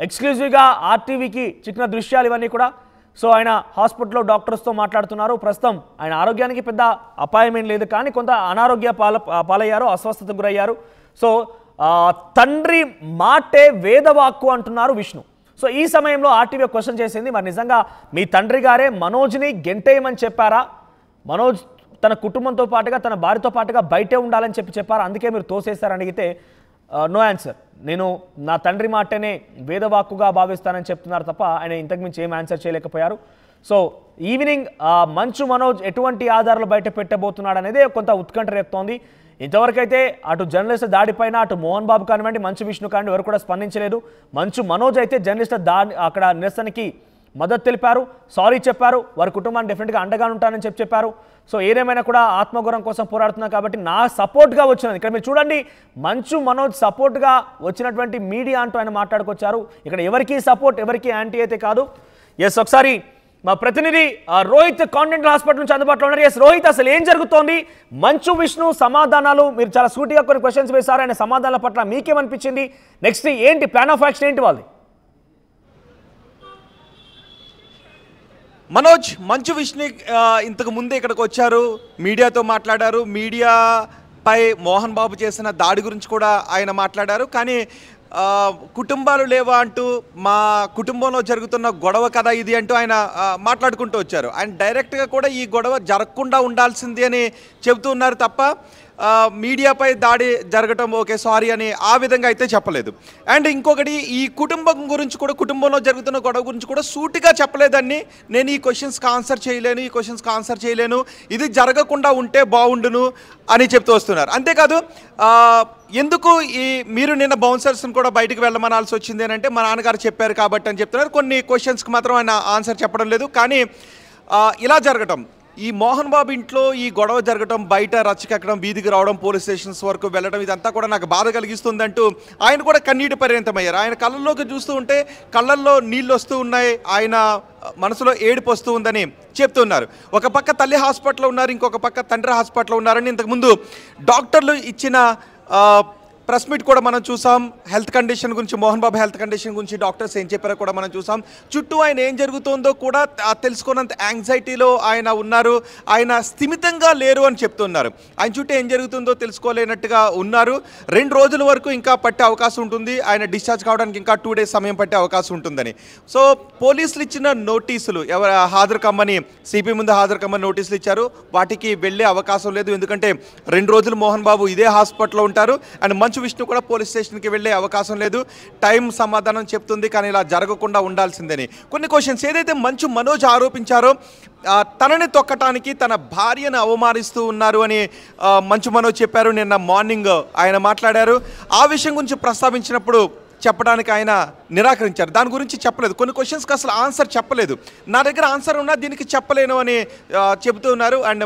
ఎక్స్క్లూజివ్గా ఆర్టీవీకి చిక్కిన దృశ్యాలు ఇవన్నీ కూడా. సో ఆయన హాస్పిటల్లో డాక్టర్స్తో మాట్లాడుతున్నారు. ప్రస్తుతం ఆయన ఆరోగ్యానికి పెద్ద అపాయం ఏం లేదు, కానీ కొంత అనారోగ్య పాలయ్యారు, అస్వస్థతకు గురయ్యారు. సో తండ్రి మాటే వేదవాక్కు అంటున్నారు విష్ణు. సో ఈ సమయంలో ఆర్టీవీ క్వశ్చన్ చేసింది, మరి నిజంగా మీ తండ్రి గారే మనోజ్ని గెంటేయమని చెప్పారా, మనోజ్ తన కుటుంబంతో పాటుగా తన భార్యతో పాటుగా బయటే ఉండాలని చెప్పారా, అందుకే మీరు తోసేస్తారని అడిగితే నో ఆన్సర్, నేను నా తండ్రి మాటనే వేదవాక్కుగా భావిస్తానని చెప్తున్నారు తప్ప ఆయన ఇంతకుమించి ఏం ఆన్సర్ చేయలేకపోయారు. సో ఈవినింగ్ మంచు మనోజ్ ఎటువంటి ఆధారాలు బయట పెట్టబోతున్నాడు అనేది కొంత ఉత్కంఠ రేపుతోంది. ఇంతవరకైతే అటు జర్నలిస్ట్ దాడిపైన అటు మోహన్ బాబు కానివ్వండి, మంచు విష్ణు కానివ్వండి ఎవరు కూడా స్పందించలేదు. మంచు మనోజ్ అయితే జర్నలిస్ట్ అక్కడ నిరసనకి మద్దతు తెలిపారు, సారీ చెప్పారు, వారి కుటుంబాన్ని డెఫినెట్గా అండగా ఉంటానని చెప్పారు. సో ఏదేమైనా కూడా ఆత్మగౌరవం కోసం పోరాడుతున్నారు కాబట్టి నా సపోర్ట్గా వచ్చినది. ఇక్కడ మీరు చూడండి, మంచు మనోజ్ సపోర్ట్గా వచ్చినటువంటి మీడియా అంటూ ఆయన మాట్లాడుకొచ్చారు. ఇక్కడ ఎవరికి సపోర్ట్ ఎవరికి యాంటీ అయితే కాదు. ఎస్, ఒకసారి మా ప్రతినిధి రోహిత్ కాంటినెంటల్ హాస్పిటల్ నుంచి అందుబాటులో ఉన్నారు. ఎస్ రోహిత్, అసలు ఏం జరుగుతోంది? మంచు విష్ణు సమాధానాలు మీరు చాలా సూటిగా కొన్ని క్వశ్చన్స్ వేశారు, ఆయన సమాధానాల పట్ల మీకేమనిపించింది? నెక్స్ట్ ఏంటి ప్లాన్ ఆఫ్ యాక్షన్ ఏంటి వాళ్ళది? మనోజ్, మంచు విష్ణు ఇంతకు ముందే ఇక్కడికి వచ్చారు, మీడియాతో మాట్లాడారు, మీడియాపై మోహన్ బాబు చేసిన దాడి గురించి కూడా ఆయన మాట్లాడారు. కానీ కుటుంబాలు లేవా అంటూ, మా కుటుంబంలో జరుగుతున్న గొడవ కదా ఇది అంటూ ఆయన మాట్లాడుకుంటూ వచ్చారు. ఆయన డైరెక్ట్గా కూడా ఈ గొడవ జరగకుండా ఉండాల్సింది అని చెబుతూ ఉన్నారు తప్ప మీడియాపై దాడి జరగటం ఓకే సారీ అని ఆ విధంగా అయితే చెప్పలేదు. అండ్ ఇంకొకటి, ఈ కుటుంబం గురించి కూడా, కుటుంబంలో జరుగుతున్న గొడవ గురించి కూడా సూటిగా చెప్పలేదని, నేను ఈ క్వశ్చన్స్కి ఆన్సర్ చేయలేను, ఇది జరగకుండా ఉంటే బాగుండును అని చెప్తూ వస్తున్నారు. అంతేకాదు ఎందుకు మీరు నిన్న బౌన్సర్స్ని కూడా బయటకు వెళ్ళమనాల్సి వచ్చింది అని అంటే మా నాన్నగారు చెప్పారు కాబట్టి అని చెప్తున్నారు. కొన్ని క్వశ్చన్స్కి మాత్రం ఆయన ఆన్సర్ చెప్పడం లేదు. కానీ ఇలా జరగటం, ఈ మోహన్ బాబు ఇంట్లో ఈ గొడవ జరగడం, బయట రచ్చకెక్కడం, వీధికి రావడం, పోలీస్ స్టేషన్స్ వరకు వెళ్ళడం, ఇదంతా కూడా నాకు బాధ కలిగిస్తుందంటూ ఆయన కూడా కన్నీటి పర్యంతమయ్యారు. ఆయన కళ్ళల్లోకి చూస్తూ ఉంటే కళ్ళల్లో నీళ్ళు వస్తూ ఉన్నాయి, ఆయన మనసులో ఏడుపు వస్తూ ఉందని చెప్తున్నారు. ఒక పక్క తల్లి హాస్పిటల్లో ఉన్నారు, ఇంకొక పక్క తండ్రి హాస్పిటల్లో ఉన్నారని ఇంతకుముందు డాక్టర్లు ఇచ్చిన ప్రెస్ మీట్ కూడా మనం చూసాం. హెల్త్ కండిషన్ గురించి, మోహన్ బాబు హెల్త్ కండిషన్ గురించి డాక్టర్స్ ఏం చెప్పారో కూడా మనం చూసాం. చుట్టూ ఆయన ఏం జరుగుతుందో కూడా తెలుసుకున్నంత యాంగ్జైటీలో ఆయన ఉన్నారు, ఆయన స్థిమితంగా లేరు అని చెప్తున్నారు. ఆయన చుట్టూ ఏం జరుగుతుందో తెలుసుకోలేనట్టుగా ఉన్నారు. 2 రోజుల వరకు ఇంకా పట్టే అవకాశం ఉంటుంది, ఆయన డిశ్చార్జ్ కావడానికి ఇంకా 2 days సమయం పట్టే అవకాశం ఉంటుందని. సో పోలీసులు ఇచ్చిన నోటీసులు హాజరు కమ్మని, సిపి ముందు హాజరు కమ్మని నోటీసులు ఇచ్చారు. వాటికి వెళ్ళే అవకాశం లేదు, ఎందుకంటే 2 రోజులు మోహన్ బాబు ఇదే హాస్పిటల్లో ఉంటారు. అండ్ మంచు విష్ణు కూడా పోలీస్ స్టేషన్కి వెళ్ళే అవకాశం లేదు. టైం సమాధానం చెప్తుంది, కానీ ఇలా జరగకుండా ఉండాల్సిందని. కొన్ని క్వశ్చన్స్ ఏదైతే మంచు మనోజ్ ఆరోపించారో తనని తొక్కటానికి తన భార్యను అవమానిస్తూ ఉన్నారు అని మంచు మనోజ్ చెప్పారు. నిన్న మార్నింగ్ ఆయన మాట్లాడారు. ఆ విషయం గురించి ప్రస్తావించినప్పుడు చెప్పడానికి ఆయన నిరాకరించారు, దాని గురించి చెప్పలేదు. కొన్ని క్వశ్చన్స్కి అసలు ఆన్సర్ చెప్పలేదు. నా దగ్గర ఆన్సర్ ఉన్నా దీనికి చెప్పలేను అని చెబుతూ ఉన్నారు. అండ్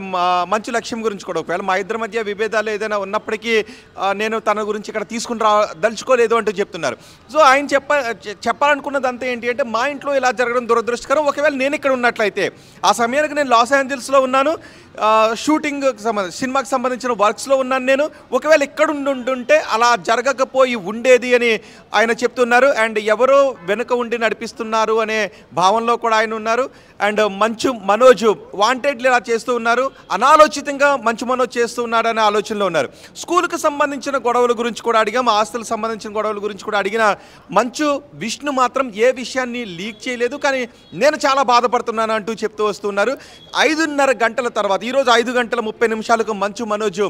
మంచు లక్ష్యం గురించి కూడా, ఒకవేళ మా ఇద్దరి మధ్య విభేదాలు ఏదైనా ఉన్నప్పటికీ నేను తన గురించి ఇక్కడ తీసుకుని దలుచుకోలేదు అంటూ చెప్తున్నారు. సో ఆయన చెప్పాలనుకున్నది అంతా ఏంటి అంటే, మా ఇంట్లో ఇలా జరగడం దురదృష్టకరం. ఒకవేళ నేను ఇక్కడ ఉన్నట్లయితే, ఆ సమయానికి నేను లాస్ ఏంజల్స్లో ఉన్నాను, షూటింగ్ సినిమాకి సంబంధించిన వర్క్స్లో ఉన్నాను నేను, ఒకవేళ ఇక్కడ ఉండుంటే అలా జరగకపోయి ఉండేది అని ఆయన చెప్తున్నారు. అండ్ ఎవరో వెనుక ఉండి నడిపిస్తున్నారు అనే భావనలో కూడా ఆయన ఉన్నారు. అండ్ మంచు మనోజ్ వాంటెడ్లీ ఇలా చేస్తూ ఉన్నారు, అనాలోచితంగా మంచు మనోజ్ చేస్తూ ఉన్నాడు అనే ఆలోచనలో ఉన్నారు. స్కూల్కి సంబంధించిన గొడవల గురించి కూడా అడిగాం, ఆస్తులకు సంబంధించిన గొడవల గురించి కూడా అడిగిన మంచు విష్ణు మాత్రం ఏ విషయాన్ని లీక్ చేయలేదు, కానీ నేను చాలా బాధపడుతున్నాను అంటూ చెప్తూ వస్తున్నారు. 5:30 గంటల తర్వాత, ఈరోజు 5:30 మంచు మనోజ్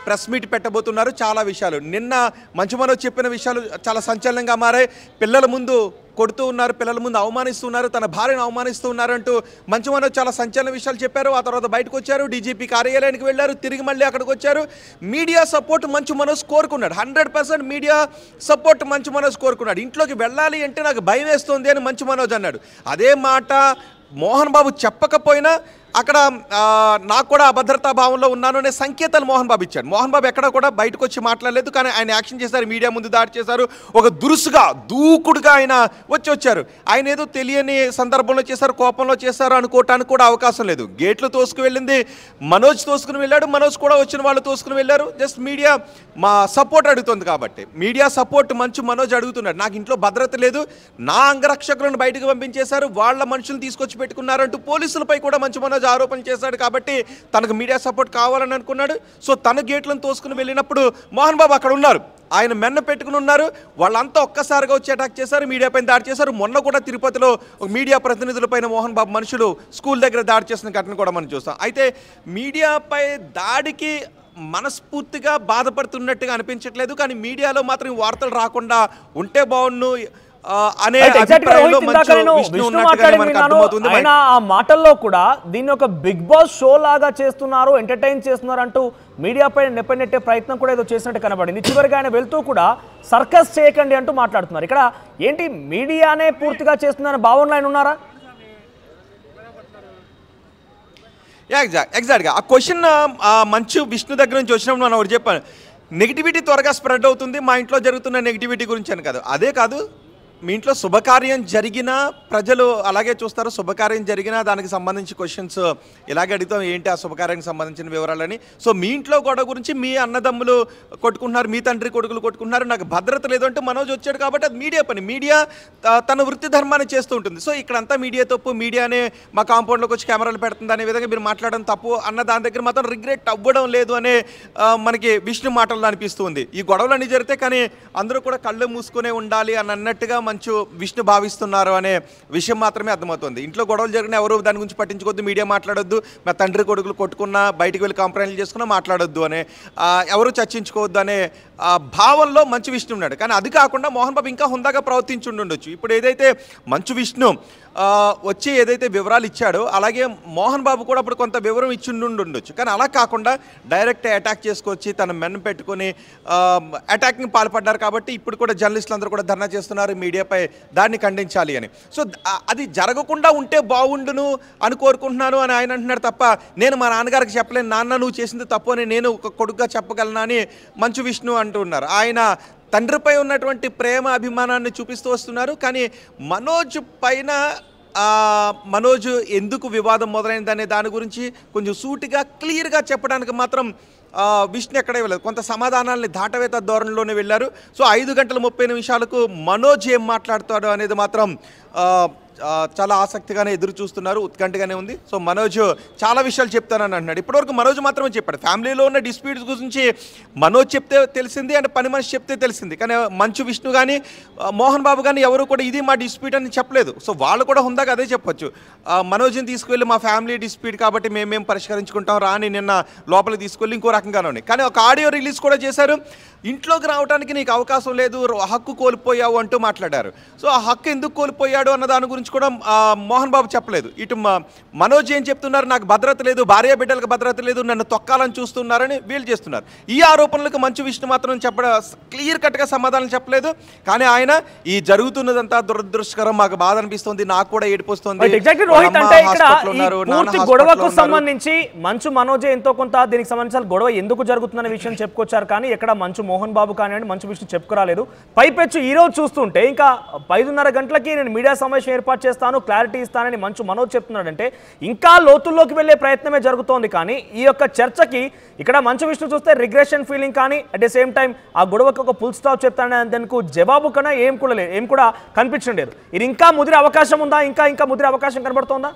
ప్రెస్ మీట్ పెట్టబోతున్నారు. చాలా విషయాలు నిన్న మంచు మనోజ్ చెప్పిన విషయాలు చాలా సంచలనంగా మారాయి. పిల్లల ముందు కొడుతూ ఉన్నారు, పిల్లల ముందు అవమానిస్తున్నారు, తన భార్యను అవమానిస్తూ ఉన్నారంటూ మంచు మనోజ్ చాలా సంచలన విషయాలు చెప్పారు. ఆ తర్వాత బయటకు వచ్చారు, డీజీపీ కార్యాలయానికి వెళ్ళారు, తిరిగి మళ్ళీ అక్కడికి వచ్చారు. మీడియా సపోర్ట్ మంచు మనోజ్ కోరుకున్నాడు, 100% మీడియా సపోర్ట్ మంచు మనోజ్ కోరుకున్నాడు. ఇంట్లోకి వెళ్ళాలి అంటే నాకు భయం వేస్తుంది అని మంచు మనోజ్ అన్నాడు. అదే మాట మోహన్ బాబు చెప్పకపోయినా అక్కడ నాకు కూడా అభద్రతా భావంలో ఉన్నాను అనే సంకేతాలు మోహన్ బాబు ఇచ్చాడు. మోహన్ బాబు ఎక్కడ కూడా బయటకు వచ్చి మాట్లాడలేదు, కానీ ఆయన యాక్షన్ చేశారు, మీడియా ముందు దాడి చేశారు. ఒక దురుసుగా, దూకుడుగా ఆయన వచ్చారు. ఆయన ఏదో తెలియని సందర్భంలో చేశారు, కోపంలో చేశారు అనుకోవటానికి కూడా అవకాశం లేదు. గేట్లు తోసుకు వెళ్ళింది మనోజ్, తోసుకుని వెళ్ళాడు, మనోజ్ కూడా వచ్చిన వాళ్ళు తోసుకుని వెళ్ళారు. జస్ట్ మీడియా మా సపోర్ట్ అడుగుతుంది కాబట్టి, మీడియా సపోర్ట్ మంచు మనోజ్ అడుగుతున్నాడు. నాకు ఇంట్లో భద్రత లేదు, నా అంగరక్షకులను బయటకు పంపించేశారు, వాళ్ళ మనుషులు తీసుకొచ్చి పెట్టుకున్నారంటూ పోలీసులపై కూడా మంచు మనోజ్ ఆరోపణ చేశాడు. కాబట్టి తనకు మీడియా సపోర్ట్ కావాలని అనుకున్నాడు. సో తన గేట్లను తోసుకుని వెళ్ళినప్పుడు మోహన్ బాబు అక్కడ ఉన్నారు, ఆయన మెన్న పెట్టుకుని ఉన్నారు. వాళ్ళంతా ఒక్కసారిగా వచ్చి అటాక్ చేశారు, మీడియా పైన దాడి చేశారు. మొన్న కూడా తిరుపతిలో మీడియా ప్రతినిధులపైన మోహన్ బాబు మనుషులు స్కూల్ దగ్గర దాడి చేసిన ఘటన కూడా మనం చూస్తాం. అయితే మీడియాపై దాడికి మనస్ఫూర్తిగా బాధపడుతున్నట్టుగా అనిపించట్లేదు, కానీ మీడియాలో మాత్రం వార్తలు రాకుండా ఉంటే బాగుండు అనే అభిప్రాయంలో విష్ణు ఉన్నట్టుగా మనకు అర్థమవుతుంది. ఆయన ఆ మాటల్లో కూడా దీన్ని ఒక బిగ్ బాస్ షో లాగా చేస్తున్నారు, ఎంటర్టైన్ చేస్తున్నారు అంటూ మీడియాపై నెప్పనెట్టే ప్రయత్నం కూడా ఏదో చేసినట్టు కనబడింది. చివరిగా ఆయన వెళ్తూ కూడా సర్కస్ చేయకండి అంటూ మాట్లాడుతున్నారు. ఇక్కడ ఏంటి, మీడియానే పూర్తిగా చేస్తున్నారని భావనలో ఆయన ఉన్నారా? ఎగ్జాక్ట్గా ఆ క్వశ్చన్ మంచు విష్ణు దగ్గర నుంచి వచ్చినప్పుడు మనం ఒకటి చెప్పాను, నెగిటివిటీ త్వరగా స్ప్రెడ్ అవుతుంది, మా ఇంట్లో జరుగుతున్న నెగిటివిటీ గురించి అని కాదు. అదే కాదు, మీ ఇంట్లో శుభకార్యం జరిగినా ప్రజలు అలాగే చూస్తారు, శుభకార్యం జరిగినా దానికి సంబంధించి క్వశ్చన్స్ ఇలాగే అడుగుతాం, ఏంటి ఆ శుభకార్యానికి సంబంధించిన వివరాలని. సో మీ ఇంట్లో గొడవ గురించి మీ అన్నదమ్ములు కొట్టుకుంటున్నారు, మీ తండ్రి కొడుకులు కొట్టుకుంటున్నారు, నాకు భద్రత లేదు అంటే మనోజ్ వచ్చాడు కాబట్టి అది మీడియా పని, మీడియా తన వృత్తి ధర్మాన్ని చేస్తూ ఉంటుంది. సో ఇక్కడంతా మీడియా తప్పు, మీడియానే మా కాంపౌండ్లోకి వచ్చి కెమెరాలు పెడుతుంది అనే విధంగా మీరు మాట్లాడడం తప్పు అన్న దాని దగ్గర మాత్రం రిగ్రెట్ అవ్వడం లేదు అనే మనకి విష్ణు మాటల్లో అనిపిస్తుంది. ఈ గొడవలన్నీ జరిగితే కానీ అందరూ కూడా కళ్ళు మూసుకునే ఉండాలి అని అన్నట్టుగా మంచు విష్ణు భావిస్తున్నారు అనే విషయం మాత్రమే అర్థమవుతుంది. ఇంట్లో గొడవలు జరిగిన ఎవరు దాని గురించి పట్టించుకోవద్దు, మీడియా మాట్లాడొద్దు, మా తండ్రి కొడుకులు కొట్టుకున్నా బయటికి వెళ్ళి కంప్లైంట్లు చేసుకున్నా మాట్లాడొద్దు అనే, ఎవరు చర్చించుకోవద్దు అనే భావంలో మంచు విష్ణు ఉన్నాడు. కానీ అది కాకుండా మోహన్ బాబు ఇంకా హుందాగా ప్రవర్తించుండొచ్చు. ఇప్పుడు ఏదైతే మంచు విష్ణు వచ్చి ఏదైతే వివరాలు ఇచ్చాడో అలాగే మోహన్ బాబు కూడా అప్పుడు కొంత వివరం ఇచ్చిండుండొచ్చు, కానీ అలా కాకుండా డైరెక్ట్ అటాక్ చేసుకొచ్చి తన మెన్ పెట్టుకొని అటాక్ని పాల్పడ్డారు. కాబట్టి ఇప్పుడు కూడా జర్నలిస్టులు అందరూ కూడా ధర్నా చేస్తున్నారు, మీడియా మీడియాపై దాన్ని ఖండించాలి అని. సో అది జరగకుండా ఉంటే బాగుండును అని కోరుకుంటున్నాను అని ఆయన అంటున్నాడు తప్ప నేను మా నాన్నగారికి చెప్పలేను, నాన్న నువ్వు చేసింది తప్పు అని నేను ఒక కొడుకుగా చెప్పగలనా అని మంచు విష్ణు అంటున్నారు. ఆయన తండ్రిపై ఉన్నటువంటి ప్రేమ అభిమానాన్ని చూపిస్తూ వస్తున్నారు. కానీ మనోజ్ పైన మనోజ్ ఎందుకు వివాదం మొదలైందనే దాని గురించి కొంచెం సూటిగా క్లియర్గా చెప్పడానికి మాత్రం విష్ణు ఎక్కడే వెళ్ళదు, కొంత సమాధానాల్ని దాటవేత ధోరణిలోనే వెళ్ళారు. సో 5:30 మనోజ్ ఏం మాట్లాడతాడు అనేది మాత్రం చాలా ఆసక్తిగానే ఎదురు చూస్తున్నారు, ఉత్కంఠగానే ఉంది. సో మనోజ్ చాలా విషయాలు చెప్తానని అంటున్నాడు. ఇప్పటివరకు మనోజ్ మాత్రమే చెప్పాడు. ఫ్యామిలీలో ఉన్న డిస్ప్యూట్స్ గురించి మనోజ్ చెప్తే తెలిసింది అంటే పని మనిషి చెప్తే తెలిసింది. కానీ మంచు విష్ణు కానీ మోహన్ బాబు కానీ ఎవరు కూడా ఇది మా డిస్ప్యూట్ అని చెప్పలేదు. సో వాళ్ళు కూడా హుందాగా అదే చెప్పొచ్చు, మనోజ్ని తీసుకువెళ్ళి మా ఫ్యామిలీ డిస్ప్యూట్ కాబట్టి మేము పరిష్కరించుకుంటాం రాని నిన్న లోపలికి తీసుకెళ్ళి ఇంకో రకంగానే ఉన్నాయి. కానీ ఒక ఆడియో రిలీజ్ కూడా చేశారు, ఇంట్లోకి రావడానికి నీకు అవకాశం లేదు, హక్కు కోల్పోయావు అంటూ మాట్లాడారు. సో ఆ హక్కు ఎందుకు కోల్పోయాడు అన్న దాని గురించి కూడా మోహన్ బాబు చెప్పలేదు. ఇటు మనోజ్ ఏం చెప్తున్నారు, నాకు భద్రత లేదు, భార్య బిడ్డలకు భద్రత లేదు, నన్ను తొక్కాలని చూస్తున్నారని వీళ్ళు చేస్తున్నారు. ఈ ఆరోపణలకు మంచు విష్ణు మాత్రం క్లియర్ కట్గా సమాధానం చెప్పలేదు. కానీ ఆయన ఈ జరుగుతున్నదంతా దురదృష్టకరం, మాకు బాధ అనిపిస్తుంది, నాకు కూడా ఏడిపోతుంది. గొడవకు సంబంధించి మంచు మనోజ్ ఎంతో కొంత దీనికి సంబంధించిన గొడవ ఎందుకు జరుగుతుందనే విషయం చెప్పుకొచ్చారు. కానీ ఎక్కడ మంచు మోహన్ బాబు కానివ్వండి, మంచు విష్ణు చెప్పుకురాలేదు. పైపెచ్చు ఈ రోజు చూస్తుంటే ఇంకా 5:30 గంటలకి నేను మీడియా సమావేశం ఏర్పాటు చేస్తాను, క్లారిటీ ఇస్తానని మంచు మనోజ్ చెప్తున్నాడంటే ఇంకా లోతుల్లోకి వెళ్లే ప్రయత్నమే జరుగుతోంది. కానీ ఈ యొక్క చర్చకి ఇక్కడ మంచు విష్ణు చూస్తే రిగ్రెషన్ ఫీలింగ్ కానీ అట్ ది సేమ్ టైం ఆ గొడవకు ఒక ఫుల్ స్టాప్ చెప్తానని దానికి జవాబు కన్నా ఏం కూడా కనిపించడం లేదు. ఇది ఇంకా ముదిరే అవకాశం ఉందా, ఇంకా ముదిరే అవకాశం కనబడుతోందా?